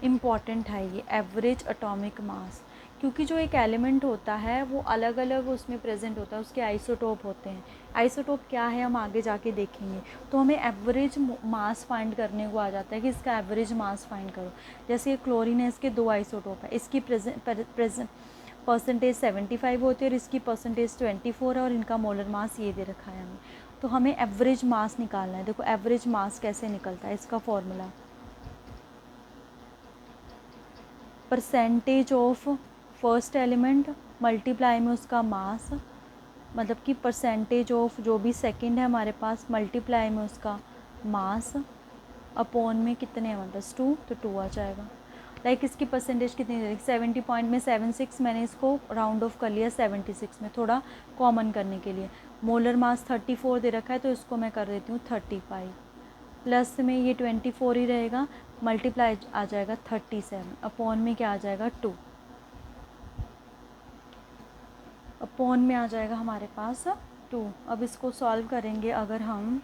इम्पॉर्टेंट है ये एवरेज एटॉमिक मास, क्योंकि जो एक एलिमेंट होता है वो अलग अलग उसमें प्रेजेंट होता है, उसके आइसोटोप होते हैं। आइसोटोप क्या है हम आगे जाके देखेंगे। तो हमें एवरेज मास फाइंड करने को आ जाता है कि इसका एवरेज मास फाइंड करो। जैसे ये क्लोरीन है, इसके 2 आइसोटोप है, इसकी प्रेजेंट परसेंटेज 75 होती है और इसकी परसेंटेज 24 है और इनका मोलर मास ये दे रखा है हमें। तो हमें एवरेज मास निकालना है। देखो एवरेज मास कैसे निकलता है, इसका formula percentage of first element multiply में उसका मास, मतलब कि परसेंटेज ऑफ जो भी सेकंड है हमारे पास मल्टीप्लाई में उसका मास अपॉन में कितने हैं हमारे पास 2, तो 2 आ जाएगा। लाइक इसकी परसेंटेज कितनी दे रही, 70 पॉइंट में 76, मैंने इसको राउंड ऑफ कर लिया 76 में थोड़ा कॉमन करने के लिए। मोलर मास 34 दे रखा है तो इसको मैं कर देती हूँ 35, प्लस में ये 24 ही रहेगा, मल्टीप्लाई आ जाएगा 37, अपॉन में क्या आ जाएगा 2, अपॉन में आ जाएगा हमारे पास 2। अब इसको सॉल्व करेंगे अगर हम,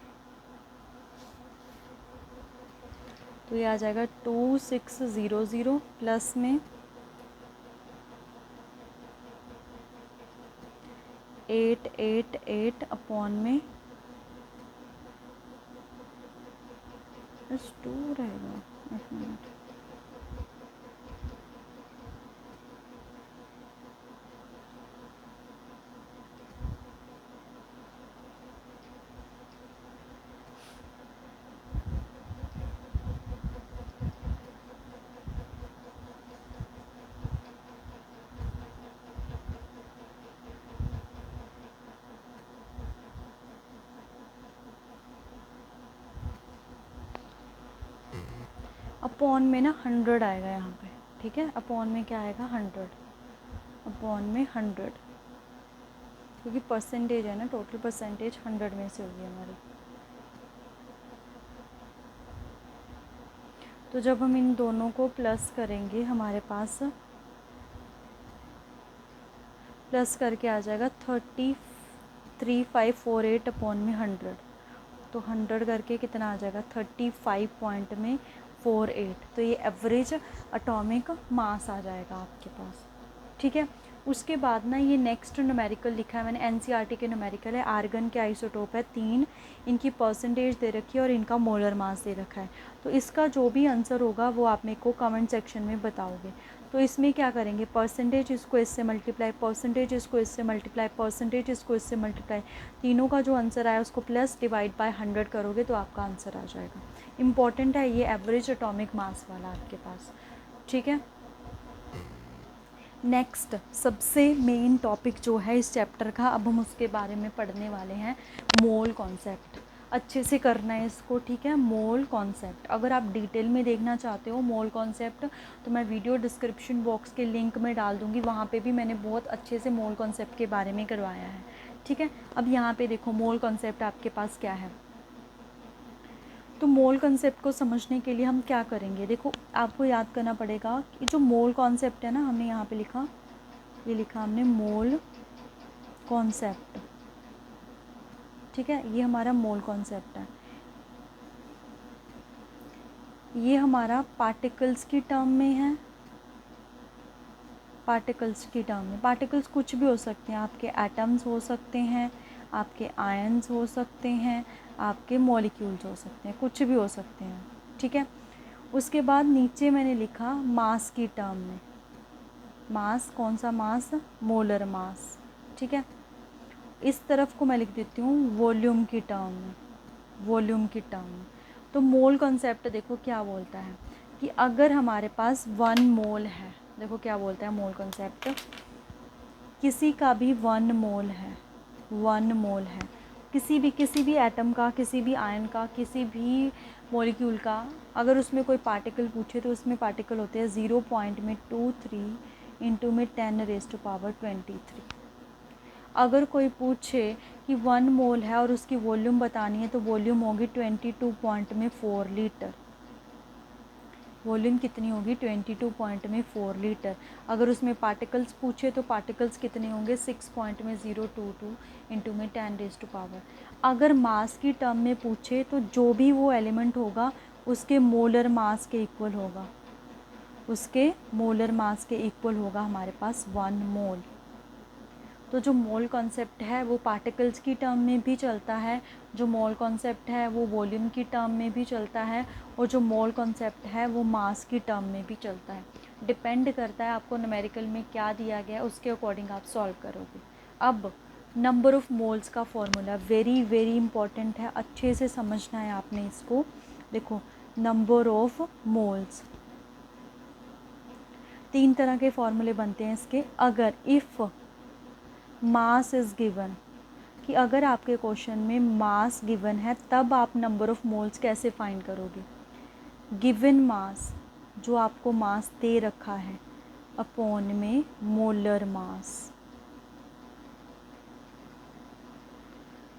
तो ये आ जाएगा 2600 प्लस में 888 अपॉन में 2 रहेगा। एक मिनट, अपॉन में ना 100 आएगा यहाँ पे, ठीक है। अपॉन में क्या आएगा 100, अपॉन में 100, क्योंकि परसेंटेज है ना, टोटल परसेंटेज 100 में से होगी हमारी। तो जब हम इन दोनों को प्लस करेंगे हमारे पास प्लस करके आ जाएगा 3548 अपॉन में 100, तो 100 करके कितना आ जाएगा 35 पॉइंट में 48, तो ये एवरेज एटॉमिक मास आ जाएगा आपके पास, ठीक है। उसके बाद ना ये नेक्स्ट न्यूमेरिकल लिखा है मैंने, एनसीईआरटी के न्यूमेरिकल है। आर्गन के आइसोटोप है 3, इनकी परसेंटेज दे रखी है और इनका मोलर मास दे रखा है। तो इसका जो भी आंसर होगा वो आप मेरे को कमेंट सेक्शन में बताओगे। तो इसमें क्या करेंगे, परसेंटेज इसको इससे मल्टीप्लाई, परसेंटेज इसको इससे मल्टीप्लाई, परसेंटेज इसको इससे मल्टीप्लाई, तीनों का जो आंसर आया उसको प्लस डिवाइड बाय 100 करोगे तो आपका आंसर आ जाएगा। इम्पॉर्टेंट है ये एवरेज एटॉमिक मास वाला आपके पास, ठीक है। नेक्स्ट सबसे मेन टॉपिक जो है इस चैप्टर का, अब हम उसके बारे में पढ़ने वाले हैं, मोल कॉन्सेप्ट। अच्छे से करना है इसको, ठीक है। मोल कॉन्सेप्ट, अगर आप डिटेल में देखना चाहते हो मोल कॉन्सेप्ट तो मैं वीडियो डिस्क्रिप्शन बॉक्स के लिंक में डाल दूँगी, वहाँ पे भी मैंने बहुत अच्छे से मोल कॉन्सेप्ट के बारे में करवाया है, ठीक है। अब यहाँ पे देखो मोल कॉन्सेप्ट आपके पास क्या है। तो मोल कॉन्सेप्ट को समझने के लिए हम क्या करेंगे, देखो आपको याद करना पड़ेगा कि जो मोल कॉन्सेप्ट है ना, हमने यहाँ पे लिखा, ये लिखा हमने मोल कॉन्सेप्ट, ठीक है। ये हमारा मोल कॉन्सेप्ट है, ये हमारा पार्टिकल्स की टर्म में है, पार्टिकल्स की टर्म में। पार्टिकल्स कुछ भी हो सकते हैं, आपके एटम्स हो सकते हैं, आपके आयन्स हो सकते हैं, आपके मॉलिक्यूल्स हो सकते हैं, कुछ भी हो सकते हैं, ठीक है। उसके बाद नीचे मैंने लिखा मास की टर्म में, मास कौन सा मास, मोलर मास, ठीक है। इस तरफ को मैं लिख देती हूँ वॉल्यूम की टर्म में, वॉल्यूम की टर्म में। तो मोल कॉन्सेप्ट देखो क्या बोलता है कि अगर हमारे पास 1 मोल है, देखो क्या बोलता है मोल कॉन्सेप्ट, किसी का भी 1 मोल है, 1 मोल है किसी भी एटम का, किसी भी आयन का, किसी भी मॉलिक्यूल का, अगर उसमें कोई पार्टिकल पूछे तो उसमें पार्टिकल होते हैं 0.23 इंटू में 10⁻23। अगर कोई पूछे कि 1 मोल है और उसकी वॉल्यूम बतानी है तो वॉल्यूम होगी 22.4 लीटर, वॉल्यूम कितनी होगी 22.4 लीटर। अगर उसमें पार्टिकल्स पूछे तो पार्टिकल्स कितने होंगे 6.022 इंटू में 10⁻। अगर मास की टर्म में पूछे तो जो भी वो एलिमेंट होगा उसके मोलर मास के इक्वल होगा, उसके मोलर मास के इक्वल होगा हमारे पास 1 मोल। तो जो मोल कॉन्सेप्ट है वो पार्टिकल्स की टर्म में भी चलता है, जो मोल कॉन्सेप्ट है वो वॉल्यूम की टर्म में भी चलता है, और जो मोल कॉन्सेप्ट है वो मास की टर्म में भी चलता है। डिपेंड करता है आपको न्यूमेरिकल में क्या दिया गया है, उसके अकॉर्डिंग आप सॉल्व करोगे। अब नंबर ऑफ़ मोल्स का फॉर्मूला वेरी वेरी इंपॉर्टेंट है, अच्छे से समझना है आपने इसको। देखो, नंबर ऑफ़ मोल्स, 3 तरह के फॉर्मूले बनते हैं इसके। अगर इफ़ मास इज़ गिवन, कि अगर आपके क्वेश्चन में मास गिवन है तब आप नंबर ऑफ़ मोल्स कैसे फाइंड करोगे। गिवन मास, जो आपको मास दे रखा है, अपॉन में मोलर मास,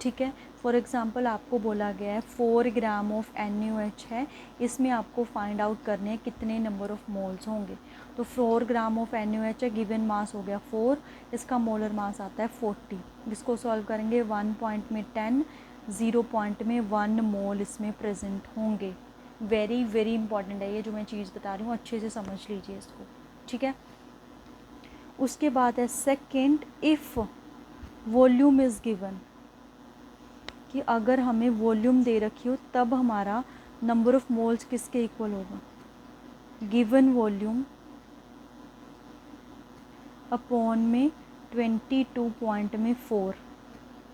ठीक है। फॉर एग्ज़ाम्पल आपको बोला गया है 4 ग्राम ऑफ NaOH है, इसमें आपको फाइंड आउट करने हैं कितने नंबर ऑफ़ मोल्स होंगे। तो 4 ग्राम ऑफ NaOH है, गिवन मास हो गया 4, इसका मोलर मास आता है 40, जिसको सॉल्व करेंगे 1 पॉइंट में 10, 0 पॉइंट में 1 मोल इसमें प्रेजेंट होंगे। वेरी वेरी इंपॉर्टेंट है ये जो मैं चीज़ बता रही हूँ, अच्छे से समझ लीजिए इसको, ठीक है। उसके बाद है second, if volume is given, कि अगर हमें वॉल्यूम दे रखी हो तब हमारा नंबर ऑफ़ मोल्स किसके इक्वल होगा। गिवन वॉल्यूम अपॉन में 22 पॉइंट में 4,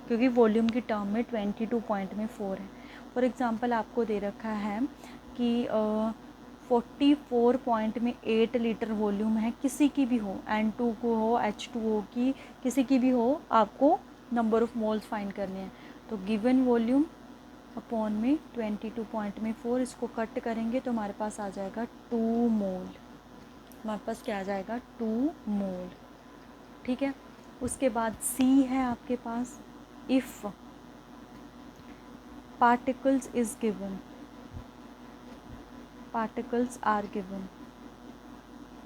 क्योंकि वॉल्यूम की टर्म में 22 पॉइंट में 4 है। फॉर एग्ज़ाम्पल आपको दे रखा है कि 44 पॉइंट में 8 लीटर वॉल्यूम है, किसी की भी हो, N2 को हो, H2O की, किसी की भी हो, आपको नंबर ऑफ़ मोल्स फाइंड करने हैं। तो गिवन वॉल्यूम अपॉन में 22 पॉइंट में 4, इसको कट करेंगे तो हमारे पास आ जाएगा 2 मोल। हमारे पास क्या आ जाएगा, 2 मोल, ठीक है। उसके बाद C है आपके पास, if particles is given, particles are given,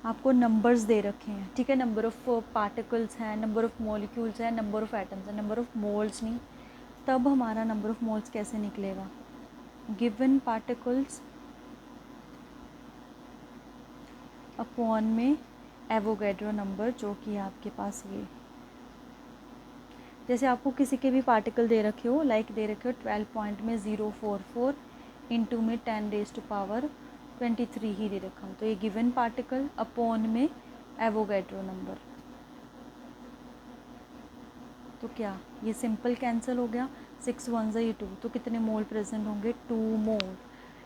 आपको नंबर्स दे रखे हैं, ठीक है। नंबर ऑफ़ पार्टिकल्स हैं, नंबर ऑफ़ मॉलिक्यूल्स हैं, नंबर ऑफ़ एटम्स हैं, नंबर ऑफ़ मोल्स नहीं। तब हमारा नंबर ऑफ़ मोल्स कैसे निकलेगा। गिवन पार्टिकल्स अपॉन में एवोगैड्रो नंबर, जो कि आपके पास ये, जैसे आपको किसी के भी पार्टिकल दे रखे हो, लाइक दे रखे हो 12 पॉइंट में 044 इंटू में 10 रेज़ टू पावर 23 ही दे रखा हो, तो ये गिवन पार्टिकल अपॉन में एवोगैड्रो नंबर। तो क्या ये सिंपल कैंसिल हो गया, 6 1 ज़ा 2, तो कितने मोल प्रेजेंट होंगे, 2 मोल।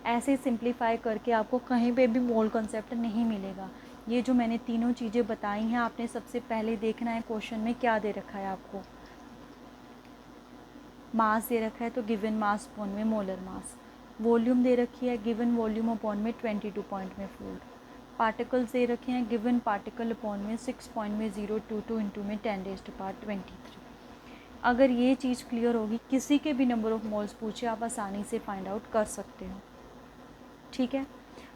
ऐसे सिंप्लीफाई करके आपको कहीं पे भी मोल कॉन्सेप्ट नहीं मिलेगा। ये जो मैंने तीनों चीज़ें बताई हैं, आपने सबसे पहले देखना है क्वेश्चन में क्या दे रखा है आपको। मास दे रखा है तो गिवन मास अपॉन में मोलर मास, वॉल्यूम दे रखी है, गिवन वॉल्यूम अपॉन में 22 पॉइंट में 4, पार्टिकल्स दे रखे हैं, गिवन पार्टिकल अपॉन में 6.022 इंटू में 10 रेज़ टू पावर 23। अगर ये चीज़ क्लियर होगी, किसी के भी नंबर ऑफ़ मोल्स पूछे आप आसानी से फाइंड आउट कर सकते हो, ठीक है।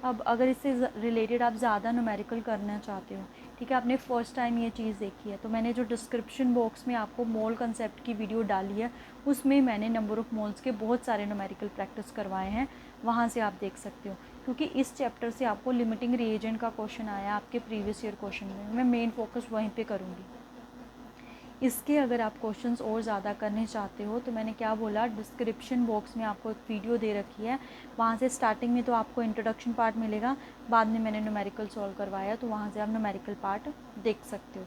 अब अगर इससे रिलेटेड आप ज़्यादा न्यूमेरिकल करना चाहते हो, ठीक है, आपने फ़र्स्ट टाइम ये चीज़ देखी है, तो मैंने जो डिस्क्रिप्शन बॉक्स में आपको मोल कंसेप्ट की वीडियो डाली है, उसमें मैंने नंबर ऑफ़ मोल्स के बहुत सारे न्यूमेरिकल प्रैक्टिस करवाए हैं, वहाँ से आप देख सकते हो। क्योंकि इस चैप्टर से आपको लिमिटिंग रिएजेंट का क्वेश्चन आया आपके प्रीवियस ईयर क्वेश्चन में, मैं मेन फोकस वहीं पर करूँगी। इसके अगर आप क्वेश्चंस और ज़्यादा करने चाहते हो तो मैंने क्या बोला, डिस्क्रिप्शन बॉक्स में आपको एक वीडियो दे रखी है, वहाँ से स्टार्टिंग में तो आपको इंट्रोडक्शन पार्ट मिलेगा, बाद में मैंने न्यूमेरिकल सॉल्व करवाया, तो वहाँ से आप न्यूमेरिकल पार्ट देख सकते हो।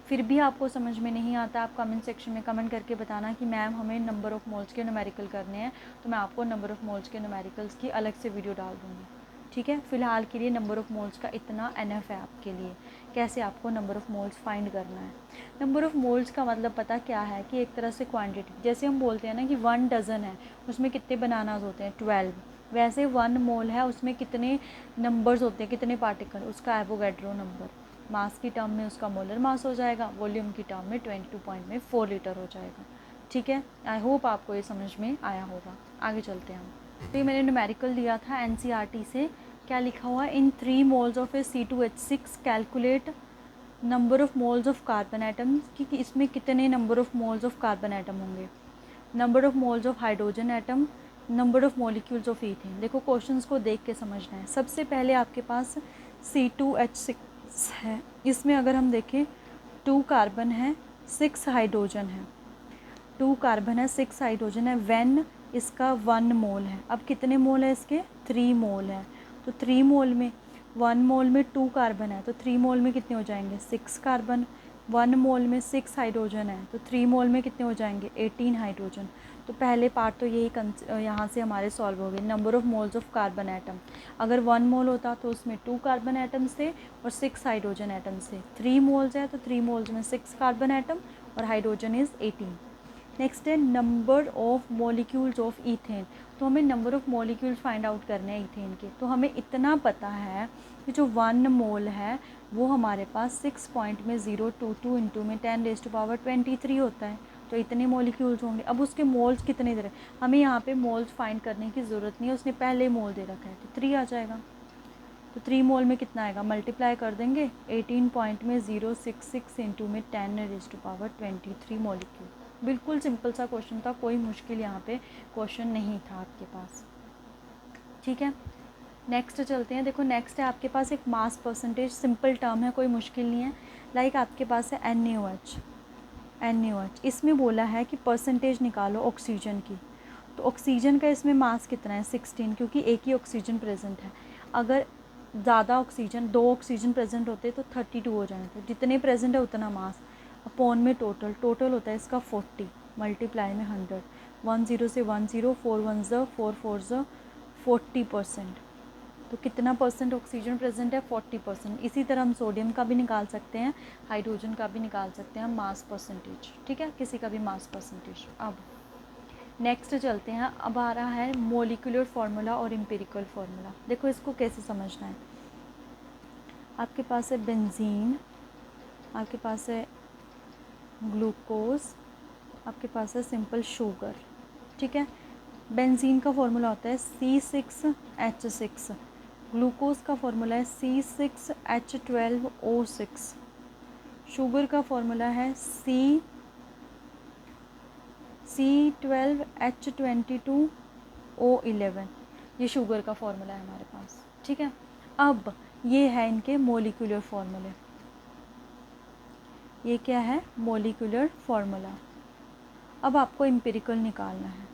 फिर भी आपको समझ में नहीं आता, आप कमेंट सेक्शन में कमेंट करके बताना कि मैम हमें नंबर ऑफ़ मोल्स के न्यूमेरिकल करने हैं, तो मैं आपको नंबर ऑफ़ मोल्स के न्यूमेरिकल्स की अलग से वीडियो डाल दूँगी, ठीक है। फ़िलहाल के लिए नंबर ऑफ़ मोल्स का इतना एनफ है आपके लिए, कैसे आपको नंबर ऑफ़ मोल्स फाइंड करना है। नंबर ऑफ़ मोल्स का मतलब पता क्या है, कि एक तरह से क्वांटिटी, जैसे हम बोलते हैं ना कि 1 डज़न है, उसमें कितने बनानास होते हैं, 12, वैसे 1 मोल है, उसमें कितने नंबर्स होते हैं, कितने पार्टिकल, उसका एवोगैड्रो नंबर। मास की टर्म में उसका मोलर मास हो जाएगा, वॉल्यूम की टर्म में 22 पॉइंट में 4 लीटर हो जाएगा, ठीक है। आई होप आपको ये समझ में आया होगा। आगे चलते हैं हम। तो ये मैंने न्यूमेरिकल दिया था NCERT से, क्या लिखा हुआ है, in 3 moles of a C2H6 calculate number of moles of carbon atoms, कि इसमें कितने number of moles of carbon atom होंगे, number of moles of hydrogen atom, number of molecules of ethane. देखो क्वेश्चंस को देख के समझना है। सबसे पहले आपके पास C2H6 है। इसमें अगर हम देखें 2 कार्बन है 6 हाइड्रोजन है, 2 कार्बन है 6 हाइड्रोजन है, व्हेन इसका 1 मोल है। अब कितने मोल है इसके? 3 मोल है। तो 3 मोल में 1 मोल में 2 कार्बन है तो 3 मोल में कितने हो जाएंगे? 6 कार्बन। 1 मोल में 6 हाइड्रोजन है तो 3 मोल में कितने हो जाएंगे? 18 हाइड्रोजन। तो पहले पार्ट तो यही यहाँ से हमारे सॉल्व हो गए। Number of moles of carbon atom, अगर 1 मोल होता तो उसमें 2 कार्बन एटम्स थे और 6 हाइड्रोजन एटम्स थे। 3 मोल्स है तो 3 मोल्स में 6 कार्बन एटम और हाइड्रोजन इज़ 18। नेक्स्ट है number of molecules of ethane. तो हमें number of molecules find out करने हैं ईथेन के। तो हमें इतना पता है कि जो 1 मोल है वो हमारे पास 6.022 इंटू में 10⁻23 होता है। तो इतने मॉलिक्यूल्स होंगे। अब उसके मोल्स कितने दे रहे हैं, हमें यहाँ पे मोल्स फाइंड करने की ज़रूरत नहीं है, उसने पहले मोल दे रखा है तो 3 आ जाएगा। तो 3 मोल में कितना आएगा? मल्टीप्लाई कर देंगे 18.066 इंटू में 10⁻23 मॉलिक्यूल। बिल्कुल सिंपल सा क्वेश्चन था, कोई मुश्किल यहाँ पे क्वेश्चन नहीं था आपके पास। ठीक है, नेक्स्ट चलते हैं। देखो नेक्स्ट है आपके पास एक मास परसेंटेज, सिंपल टर्म है, कोई मुश्किल नहीं है। लाइक आपके पास है NaOH। इसमें बोला है कि परसेंटेज निकालो ऑक्सीजन की। तो ऑक्सीजन का इसमें मास कितना है? 16, क्योंकि एक ही ऑक्सीजन प्रेजेंट है। अगर ज़्यादा ऑक्सीजन, 2 ऑक्सीजन प्रेजेंट होते तो 32 हो जाते। जितने प्रेजेंट है उतना मास अपॉन में टोटल होता है इसका 40 मल्टीप्लाई में 100। 10 से 10, 4 1 4 4 40%। तो कितना परसेंट ऑक्सीजन प्रेजेंट है? 40%। इसी तरह हम सोडियम का भी निकाल सकते हैं, हाइड्रोजन का भी निकाल सकते हैं हम मास परसेंटेज। ठीक है, किसी का भी मास परसेंटेज। अब नेक्स्ट चलते हैं। अब आ रहा है मोलिकुलर फार्मूला और एम्पिरिकल फार्मूला। देखो इसको कैसे समझना है। आपके पास है बेंजीन, आपके पास है ग्लूकोज, आपके पास है सिंपल शुगर। ठीक है, बेंजीन का फॉर्मूला होता है C6H6, ग्लूकोज का फॉर्मूला है C6H12O6, शुगर का फॉर्मूला है C12H22O11। ये शुगर का फॉर्मूला है हमारे पास। ठीक है, अब ये है इनके मोलिकुलर फॉर्मूले। ये क्या है? Molecular formula. अब आपको एम्पिरिकल निकालना है।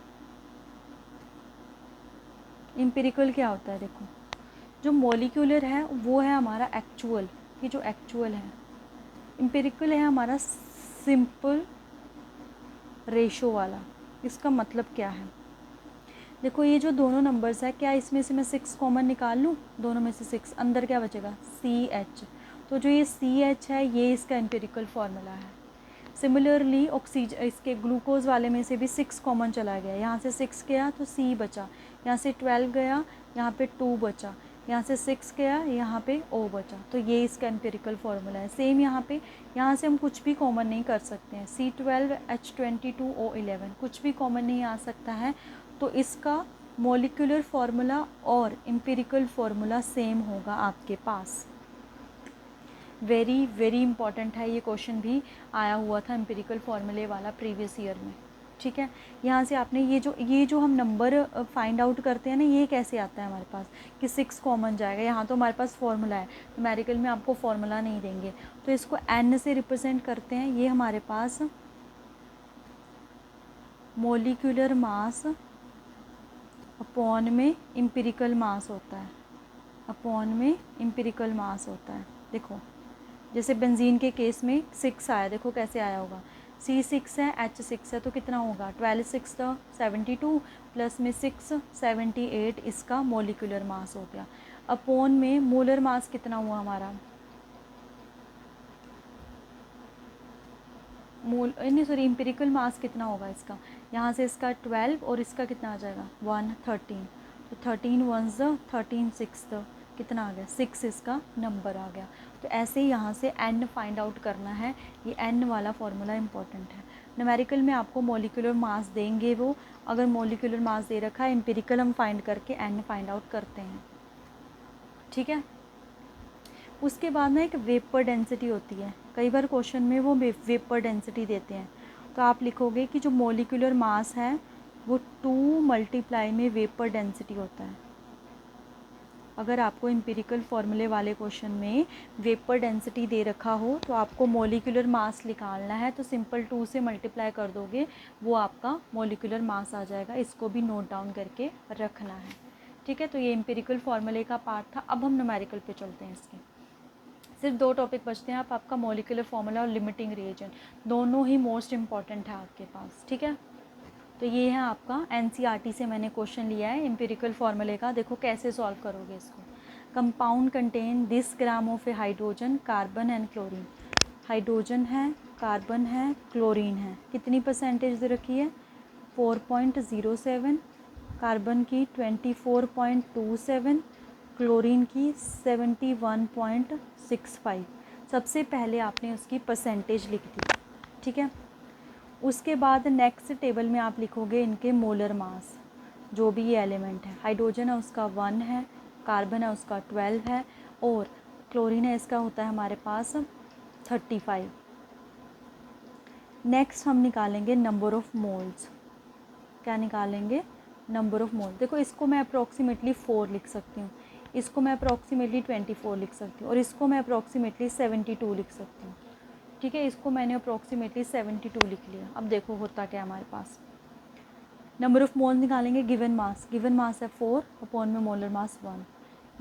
एम्पिरिकल क्या होता है? देखो जो मोलिकुलर है वो है हमारा एक्चुअल, ये जो एक्चुअल है। एम्पिरिकल है हमारा सिंपल रेशो वाला। इसका मतलब क्या है? देखो ये जो दोनों नंबर्स है, क्या इसमें से मैं 6 कॉमन निकाल लूँ? दोनों में से 6, अंदर क्या बचेगा? CH। तो जो ये CH है ये इसका एम्पिरिकल फार्मूला है। सिमिलरली ऑक्सीजन, इसके ग्लूकोज वाले में से भी 6 कॉमन चला गया, यहाँ से 6 गया तो C बचा, यहाँ से 12 गया, यहाँ पे 2 बचा, यहाँ से 6 गया, यहाँ पे O बचा। तो ये इसका एम्पिरिकल फार्मूला है। सेम यहाँ पे, यहाँ से हम कुछ भी कॉमन नहीं कर सकते हैं। C12H22O11 कुछ भी कॉमन नहीं आ सकता है। तो इसका मोलिकुलर फार्मूला और एम्पिरिकल फार्मूला सेम होगा आपके पास। वेरी वेरी इंपॉर्टेंट है, ये क्वेश्चन भी आया हुआ था एम्पिरिकल फार्मूले वाला प्रीवियस ईयर में। ठीक है, यहाँ से आपने ये जो हम नंबर फाइंड आउट करते हैं ना, ये कैसे आता है हमारे पास कि 6 कॉमन जाएगा। यहाँ तो हमारे पास फार्मूला है, न्यूमेरिकल में आपको फार्मूला नहीं देंगे, तो इसको N से रिप्रेजेंट करते हैं। ये हमारे पास मोलिकुलर मास अपॉन में एम्पिरिकल मास होता है, अपॉन में एम्पिरिकल मास होता है। देखो जैसे बेंजीन के केस में 6 आया, देखो कैसे आया होगा। C6 है, H6 है, तो कितना होगा? 12 6 72 प्लस में 6 78 इसका मोलिकुलर मास हो गया। अपॉन में मोलर मास कितना हुआ हमारा? एम्पिरिकल मास कितना होगा इसका? यहाँ से इसका 12 और इसका कितना आ जाएगा? 1 13। तो 13 1 13 6 कितना आ गया? 6 इसका नंबर आ गया। तो ऐसे ही यहाँ से N फाइंड आउट करना है। ये N वाला फार्मूला इंपॉर्टेंट है। न्यूमेरिकल में आपको मोलिकुलर मास देंगे वो, अगर मोलिकुलर मास दे रखा है, एम्पिरिकल हम फाइंड करके N फाइंड आउट करते हैं। ठीक है, उसके बाद ना एक वेपर डेंसिटी होती है। कई बार क्वेश्चन में वो वेपर डेंसिटी देते हैं, तो आप लिखोगे कि जो मोलिकुलर मास है वो 2 मल्टीप्लाई में वेपर डेंसिटी होता है। अगर आपको एम्पिरिकल फॉर्मूले वाले क्वेश्चन में वेपर डेंसिटी दे रखा हो तो आपको मोलिकुलर मास निकालना है, तो सिंपल 2 से मल्टीप्लाई कर दोगे, वो आपका मोलिकुलर मास आ जाएगा। इसको भी नोट डाउन करके रखना है, ठीक है। तो ये एम्पिरिकल फॉर्मूले का पार्ट था। अब हम न्यूमेरिकल पे चलते हैं। इसके सिर्फ 2 टॉपिक बचते हैं, आपका मोलिकुलर फॉर्मूला और लिमिटिंग रिएजेंट, दोनों ही मोस्ट इंपॉर्टेंट है आपके पास, ठीक है। तो ये है आपका एनसीईआरटी से मैंने क्वेश्चन लिया है एम्पिरिकल फॉर्मूले का। देखो कैसे सॉल्व करोगे इसको। Compound contain this gram of A hydrogen, carbon and chlorine. Hydrogen है, कार्बन है, क्लोरीन है। कितनी परसेंटेज दे रखी है? 4.07, कार्बन की 24.27, क्लोरीन की 71.65। सबसे पहले आपने उसकी परसेंटेज लिख दी, ठीक है। उसके बाद नेक्स्ट टेबल में आप लिखोगे इनके मोलर मास, जो भी ये एलिमेंट है। हाइड्रोजन है उसका 1 है, कार्बन है उसका 12 है, और क्लोरीन है इसका होता है हमारे पास 35। नेक्स्ट हम निकालेंगे नंबर ऑफ़ मोल्स। क्या निकालेंगे? Number of moles. देखो इसको मैं अप्रॉक्सीमेटली 4 लिख सकती हूँ, इसको मैं अप्रॉक्सीमेटली 24 लिख सकती हूँ, और इसको मैं अप्रॉक्सीमेटली 72 लिख सकती हूँ, ठीक है। इसको मैंने अप्रॉक्सीमेटली 72 लिख लिया। अब देखो होता क्या है हमारे पास। नंबर ऑफ़ मोल्स निकालेंगे। गिवन मास है 4 अपॉन में मोलर मास 1,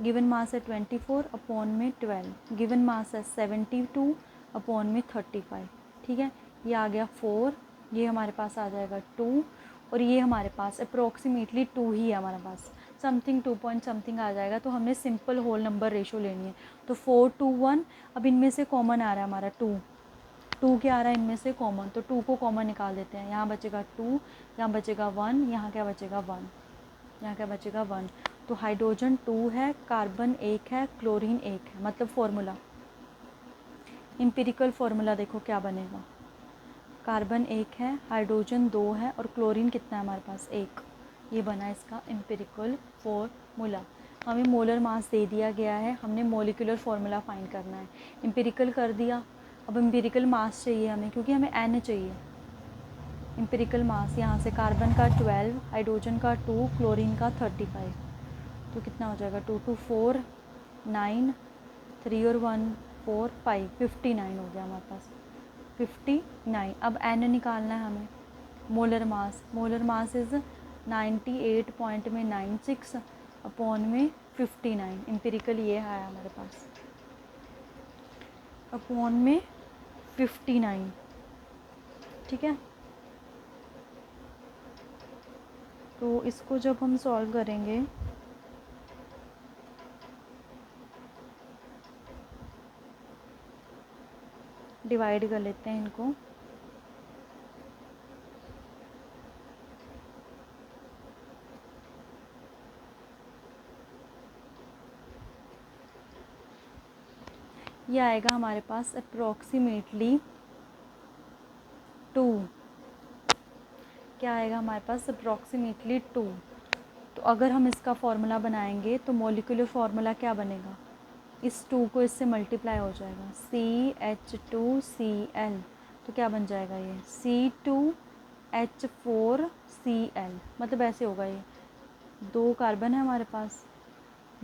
गिवन मास है 24 अपॉन में 12, गिवन मास है 72 अपॉन में 35, ठीक है। ये आ गया 4, ये हमारे पास आ जाएगा 2, और ये हमारे पास अप्रॉक्सीमेटली 2 ही है हमारे पास, समथिंग 2 पॉइंट समथिंग आ जाएगा। तो हमने सिंपल होल नंबर रेशो लेनी है। तो 4 2 1। अब इनमें से कॉमन आ रहा है हमारा 2 क्या आ रहा है इनमें से कॉमन, तो 2 को कॉमन निकाल देते हैं। यहाँ बचेगा 2, यहाँ बचेगा 1, यहाँ क्या बचेगा 1, यहाँ क्या बचेगा 1। तो हाइड्रोजन 2 है, कार्बन 1 है, क्लोरीन 1 है। मतलब फॉर्मूला, एम्पिरिकल फार्मूला देखो क्या बनेगा। कार्बन 1 है, हाइड्रोजन 2 है, और क्लोरीन कितना है हमारे पास 1। ये बना इसका एम्पिरिकल फार्मूला। हमें मोलर मास दे दिया गया है, हमने मोलिकुलर फार्मूला फाइंड करना है। एम्पिरिकल कर दिया, अब एम्पिरिकल मास चाहिए हमें, क्योंकि हमें एन चाहिए। एम्पिरिकल मास यहाँ से कार्बन का 12, हाइड्रोजन का 2, क्लोरीन का 35। तो कितना हो जाएगा? 2 2 4 9, 3 और 1 4 5, 59 हो गया हमारे पास, 59। अब एन निकालना है हमें। मोलर मास इज़ 98.96 अपॉन में 59। एम्पिरिकल ये है हमारे पास, अपॉन में 59, ठीक है। तो इसको जब हम सॉल्व करेंगे, डिवाइड कर लेते हैं इनको। ये आएगा हमारे पास अप्रॉक्सीमेटली 2। क्या आएगा हमारे पास? अप्रॉक्सीमेटली 2। तो अगर हम इसका फॉर्मूला बनाएंगे तो मोलिकुलर फार्मूला क्या बनेगा? इस 2 को इससे मल्टीप्लाई हो जाएगा, CH2Cl। तो क्या बन जाएगा ये? C2H4Cl। मतलब ऐसे होगा ये, 2 कार्बन है हमारे पास,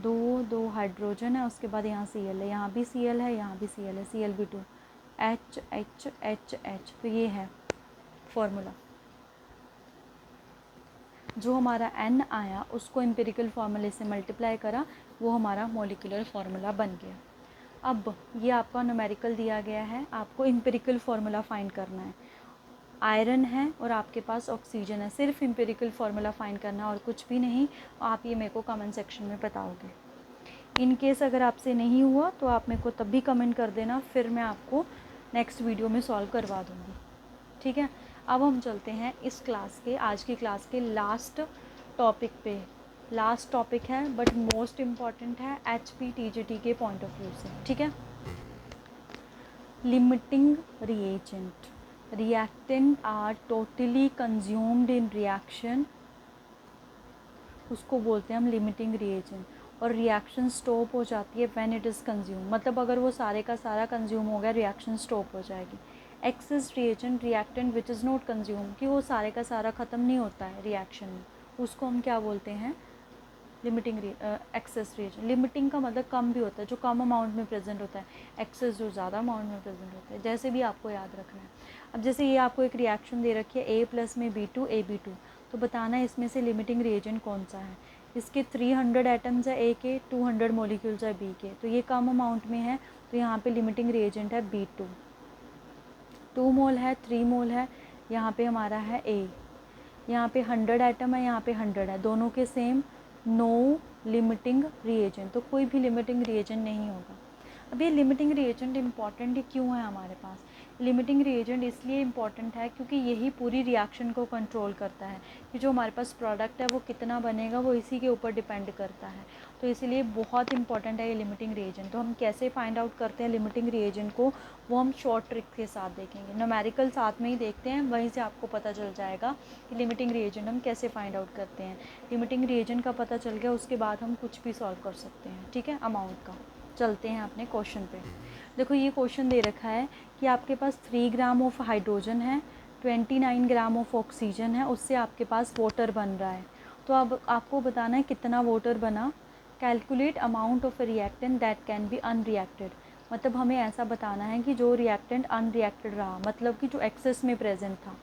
2 हाइड्रोजन है, उसके बाद यहाँ Cl है, यहाँ भी Cl है, यहाँ भी Cl है, Cl भी 2, H। तो ये है फॉर्मूला। जो हमारा N आया उसको एम्पिरिकल फार्मूले से मल्टीप्लाई करा, वो हमारा मोलिकुलर फार्मूला बन गया। अब ये आपका न्यूमेरिकल दिया गया है, आपको एम्पिरिकल फार्मूला फाइंड करना है। आयरन है और आपके पास ऑक्सीजन है, सिर्फ एम्पिरिकल फार्मूला फाइंड करना और कुछ भी नहीं। आप ये मेरे को कमेंट सेक्शन में बताओगे। इन केस अगर आपसे नहीं हुआ तो आप मेरे को तब भी कमेंट कर देना, फिर मैं आपको नेक्स्ट वीडियो में सॉल्व करवा दूँगी, ठीक है। अब हम चलते हैं इस क्लास के, आज की क्लास के लास्ट टॉपिक पे। लास्ट टॉपिक है बट मोस्ट इम्पॉर्टेंट है HPTGT के पॉइंट ऑफ व्यू से, ठीक है। Limiting reagent, reactant are totally consumed in reaction, उसको बोलते हैं हम लिमिटिंग रिएजेंट। और रिएक्शन स्टॉप हो जाती है व्हेन इट इज़ कंज्यूम, मतलब अगर वो सारे का सारा कंज्यूम हो गया, रिएक्शन स्टॉप हो जाएगी। Access reagent, reactant which is not consume, कि वो सारे का सारा ख़त्म नहीं होता है रिएक्शन में, उसको हम क्या बोलते हैं? Limiting access reagent. लिमिटिंग का मतलब कम भी होता है, जो कम अमाउंट में प्रेजेंट होता है, एक्सेस जो ज़्यादा अमाउंट में प्रेजेंट होता है, जैसे भी आपको याद रखना है। अब जैसे ये आपको एक रिएक्शन दे रखी है A प्लस में B2 AB2, तो बताना है इसमें से लिमिटिंग रिएजेंट कौन सा है। इसके 300 एटम्स है A के, 200 मॉलिक्यूल्स है B के, तो ये कम अमाउंट में है, तो यहाँ पे लिमिटिंग रिएजेंट है B2। 2 मोल है, 3 मोल है, यहाँ पे हमारा है A। यहाँ पे 100 एटम है, यहाँ पे 100 है, दोनों के सेम, नो लिमिटिंग रिएजेंट, तो कोई भी लिमिटिंग रिएजेंट नहीं होगा। अब ये लिमिटिंग रिएजेंट इम्पॉर्टेंट क्यों है हमारे पास? लिमिटिंग रिएजेंट इसलिए इम्पॉर्टेंट है क्योंकि यही पूरी रिएक्शन को कंट्रोल करता है कि जो हमारे पास प्रोडक्ट है वो कितना बनेगा, वो इसी के ऊपर डिपेंड करता है। तो इसलिए बहुत इंपॉर्टेंट है ये लिमिटिंग रिएजेंट। तो हम कैसे फाइंड आउट करते हैं लिमिटिंग रिएजेंट को, वो हम शॉर्ट ट्रिक के साथ देखेंगे। न्यूमेरिकल साथ में ही देखते हैं, वहीं से आपको पता चल जाएगा कि लिमिटिंग रिएजेंट हम कैसे फाइंड आउट करते हैं। लिमिटिंग रिएजेंट का पता चल गया, उसके बाद हम कुछ भी सॉल्व कर सकते हैं, ठीक है, अमाउंट का। चलते हैं अपने क्वेश्चन पे। देखो ये क्वेश्चन दे रखा है कि आपके पास 3 ग्राम ऑफ हाइड्रोजन है, 29 ग्राम ऑफ ऑक्सीजन है, उससे आपके पास वाटर बन रहा है। तो अब आपको बताना है कितना वाटर बना। Calculate amount of reactant that can be unreacted, मतलब हमें ऐसा बताना है कि जो रिएक्टेंट अनरिएक्टेड रहा, मतलब कि जो एक्सेस में प्रेजेंट था,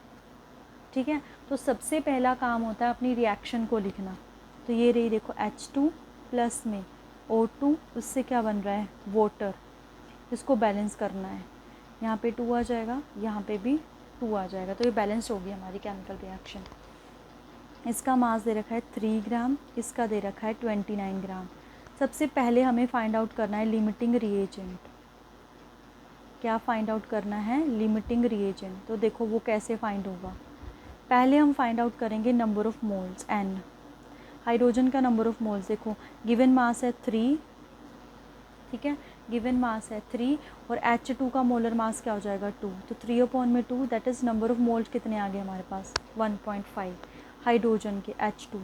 ठीक है। तो सबसे पहला काम होता है अपनी रिएक्शन को लिखना। तो ये रही देखो H2 प्लस में O2, उससे क्या बन रहा है, वाटर, इसको बैलेंस करना है। यहाँ पे 2 आ जाएगा, यहाँ पे भी 2 आ जाएगा, तो ये बैलेंस होगी हमारी केमिकल रिएक्शन। इसका मास दे रखा है 3 ग्राम, इसका दे रखा है 29 ग्राम। सबसे पहले हमें फाइंड आउट करना है लिमिटिंग रिएजेंट। क्या फाइंड आउट करना है, लिमिटिंग रिएजेंट। तो देखो वो कैसे फाइंड होगा, पहले हम फाइंड आउट करेंगे number of moles n। Hydrogen का नंबर ऑफ़ मोल्स देखो, गिवन मास है 3, ठीक है, गिवन मास है 3, और H2 का मोलर मास क्या हो जाएगा 2, तो 3/2 that is number of moles कितने आ गए हमारे पास 1.5 हाइड्रोजन के H2।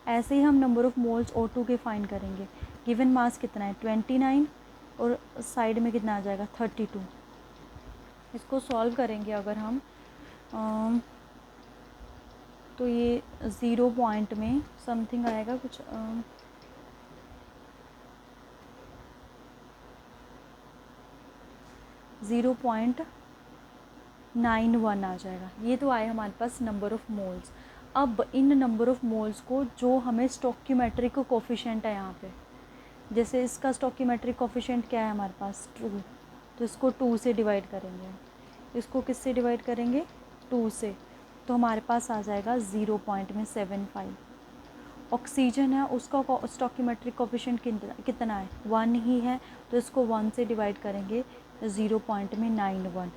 ऐसे ही हम नंबर ऑफ़ मोल्स O2 के फाइंड करेंगे। गिवन मास कितना है 29, और साइड में कितना आ जाएगा 32। इसको सॉल्व करेंगे अगर हम तो ये 0 पॉइंट में समथिंग आएगा कुछ, 0.91 आ जाएगा। ये तो आए हमारे पास नंबर ऑफ़ मोल्स। अब इन नंबर ऑफ़ मोल्स को, जो हमें स्टोइकियोमेट्रिक कोफिशिएंट है यहाँ पे, जैसे इसका स्टोइकियोमेट्रिक कोफिशिएंट क्या है हमारे पास 2, तो इसको 2 से डिवाइड करेंगे। इसको किससे डिवाइड करेंगे 2 से, तो हमारे पास आ जाएगा 0.75। ऑक्सीजन है, उसका स्टोइकियोमेट्रिक कोफिशिएंट कितना है 1 ही है, तो इसको 1 से डिवाइड करेंगे 0.91।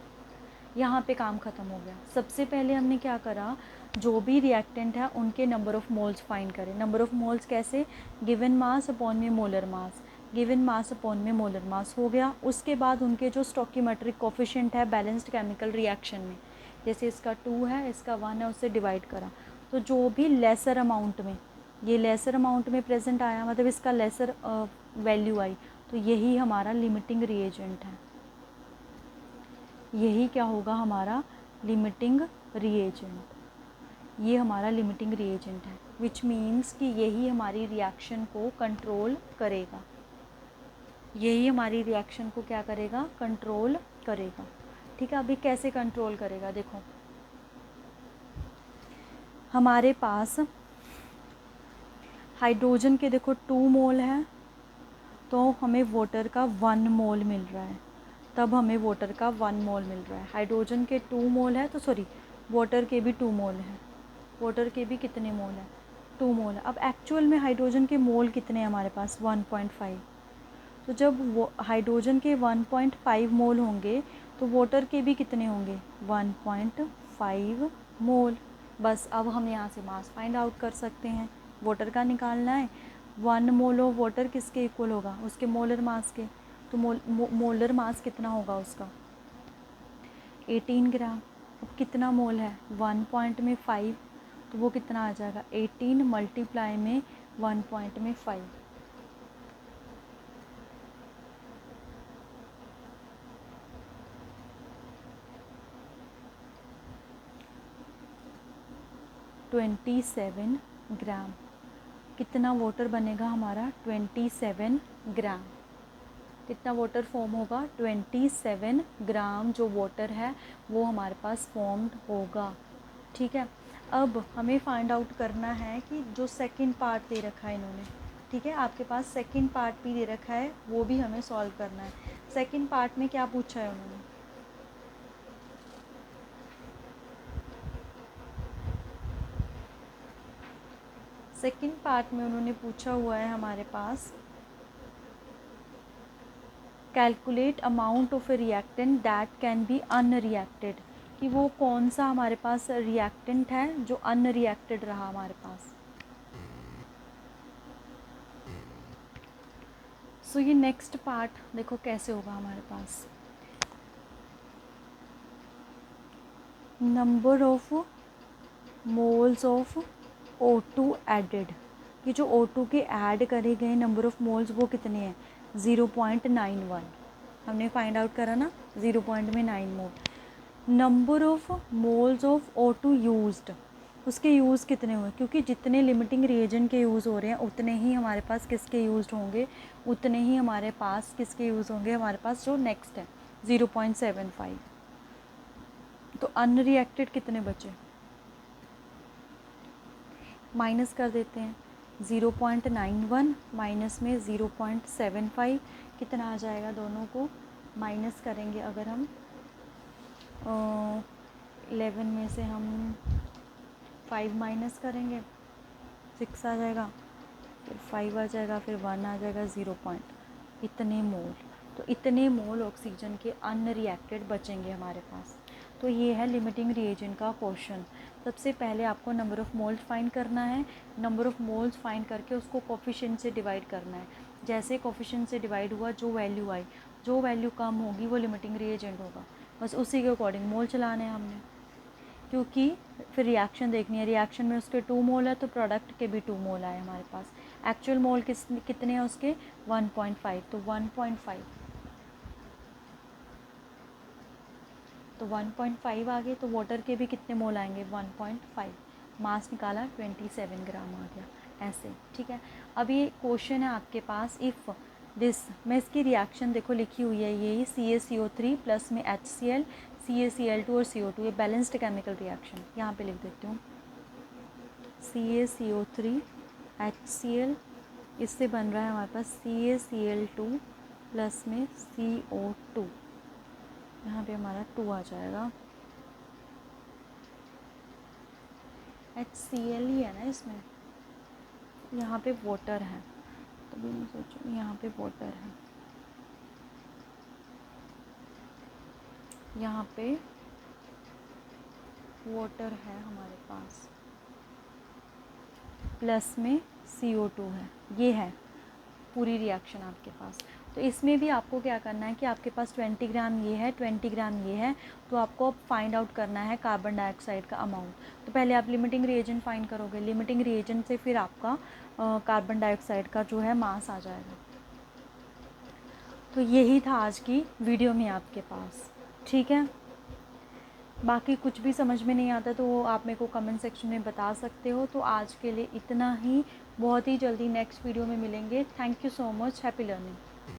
यहाँ पे काम ख़त्म हो गया। सबसे पहले हमने क्या करा, जो भी रिएक्टेंट है उनके नंबर ऑफ़ मोल्स फाइंड करें। नंबर ऑफ़ मोल्स कैसे, गिवन मास अपॉन में molar mass, given mass upon में मोलर मास हो गया। उसके बाद उनके जो स्टोइकियोमेट्रिक कोफिशिएंट है बैलेंस्ड केमिकल रिएक्शन में, जैसे इसका 2 है, इसका 1 है, उससे डिवाइड करा। तो जो भी लेसर अमाउंट में, ये लेसर अमाउंट में प्रेजेंट आया, मतलब इसका लेसर वैल्यू आई, तो यही हमारा लिमिटिंग रिएजेंट है। यही क्या होगा हमारा लिमिटिंग रिएजेंट, ये हमारा लिमिटिंग रिएजेंट है, विच मीन्स कि यही हमारी रिएक्शन को कंट्रोल करेगा। यही हमारी रिएक्शन को क्या करेगा, कंट्रोल करेगा, ठीक है। अभी कैसे कंट्रोल करेगा, देखो हमारे पास हाइड्रोजन के देखो 2 मोल है, तो हमें वाटर का 1 मोल मिल रहा है, तब हमें वाटर का 1 मोल मिल रहा है। हाइड्रोजन के 2 मोल है, तो सॉरी वाटर के भी 2 मोल हैं, वाटर के भी कितने मोल हैं 2 मोल है। अब एक्चुअल में हाइड्रोजन के मोल कितने हैं हमारे पास 1.5, तो जब वो हाइड्रोजन के 1.5 मोल होंगे, तो वाटर के भी कितने होंगे 1.5 मोल। बस अब हम यहाँ से मास फाइंड आउट कर सकते हैं, वाटर का निकालना है। 1 मोल ऑफ वाटर किसके इक्वल होगा, उसके मोलर मास के, तो मोलर मास कितना होगा उसका 18 ग्राम। अब कितना मोल है 1.5, तो वो कितना आ जाएगा 18 मल्टीप्लाई में 1.5, $27 ग्राम। कितना वाटर बनेगा हमारा 27 ग्राम। कितना वाटर फॉर्म होगा 27 ग्राम जो वाटर है वो हमारे पास फॉर्म्ड होगा। ठीक है, अब हमें फाइंड आउट करना है कि जो सेकंड पार्ट दे रखा है इन्होंने, ठीक है, आपके पास सेकंड पार्ट भी दे रखा है, वो भी हमें सॉल्व करना है। सेकंड पार्ट में क्या पूछा है उन्होंने, सेकंड पार्ट में उन्होंने पूछा हुआ है हमारे पास calculate amount of a reactant that can be unreacted, कि वो कौन सा हमारे पास रिएक्टेंट है जो अनरिएक्टेड रहा हमारे पास। सो ये नेक्स्ट पार्ट देखो कैसे होगा हमारे पास, number of moles of O2 added, ये जो O2 के ऐड करे गए नंबर ऑफ मोल्स वो कितने हैं 0.91, हमने फाइंड आउट करा ना 0.9 mole. Number of moles of O2 used, उसके यूज़ कितने हुए, क्योंकि जितने लिमिटिंग रिएजेंट के यूज़ हो रहे हैं उतने ही हमारे पास किसके यूज़ होंगे, उतने ही हमारे पास किसके यूज़ होंगे, हमारे पास जो नेक्स्ट है 0.75। तो अनरिएक्टेड कितने बचे, माइनस कर देते हैं 0.91 माइनस में 0.75, कितना आ जाएगा, दोनों को माइनस करेंगे अगर हम 11 में से हम 5 माइनस करेंगे 6 आ जाएगा, फिर 5 आ जाएगा, फिर 1 आ जाएगा, 0 पॉइंट इतने मोल। तो इतने मोल ऑक्सीजन के अनरिएक्टेड बचेंगे हमारे पास। तो ये है लिमिटिंग रिएजेंट का क्वेश्चन। सबसे पहले आपको नंबर ऑफ़ मोल्स फाइंड करना है, नंबर ऑफ़ मोल्स फाइंड करके उसको कोफिशिएंट से डिवाइड करना है। जैसे कोफिशिएंट से डिवाइड हुआ जो वैल्यू आई, जो वैल्यू कम होगी वो लिमिटिंग रिएजेंट होगा, बस उसी के अकॉर्डिंग मोल चलाने हैं हमने, क्योंकि फिर रिएक्शन देखनी है, रिएक्शन में उसके 2 मोल है तो प्रोडक्ट के भी 2 मोल आए हमारे पास। एक्चुअल मोल कितने हैं उसके 1.5, तो 1.5 तो 1.5 आ गए, तो वाटर के भी कितने मोल आएंगे 1.5, मास निकाला 27 ग्राम आ गया ऐसे। ठीक है, अब ये क्वेश्चन है आपके पास, इफ़ दिस, मैं इसकी रिएक्शन देखो लिखी हुई है यही CaCO3 प्लस में HCl CaCl2 और CO2, ये बैलेंस्ड केमिकल रिएक्शन यहाँ पे लिख देती हूँ CaCO3 HCl, इससे बन रहा है हमारे पास CaCl2 प्लस में CO2, यहाँ पे हमारा 2 आ जाएगा, HCl ही है ना इसमें, यहाँ पे वाटर है, तभी मैं सोचूँ यहाँ पे वाटर है, यहाँ पे वाटर है हमारे पास, प्लस में CO2 है, ये है पूरी रिएक्शन आपके पास। तो इसमें भी आपको क्या करना है कि आपके पास 20 ग्राम ये है, 20 ग्राम ये है, तो आपको अब फाइंड आउट करना है कार्बन डाइऑक्साइड का अमाउंट। तो पहले आप लिमिटिंग रिएजेंट फाइंड करोगे, लिमिटिंग रिएजेंट से फिर आपका कार्बन डाइऑक्साइड का जो है मास आ जाएगा। तो यही था आज की वीडियो में आपके पास। ठीक है, बाकी कुछ भी समझ में नहीं आता तो आप मेरे को कमेंट सेक्शन में बता सकते हो। तो आज के लिए इतना ही, बहुत ही जल्दी नेक्स्ट वीडियो में मिलेंगे। Thank you so much, happy learning.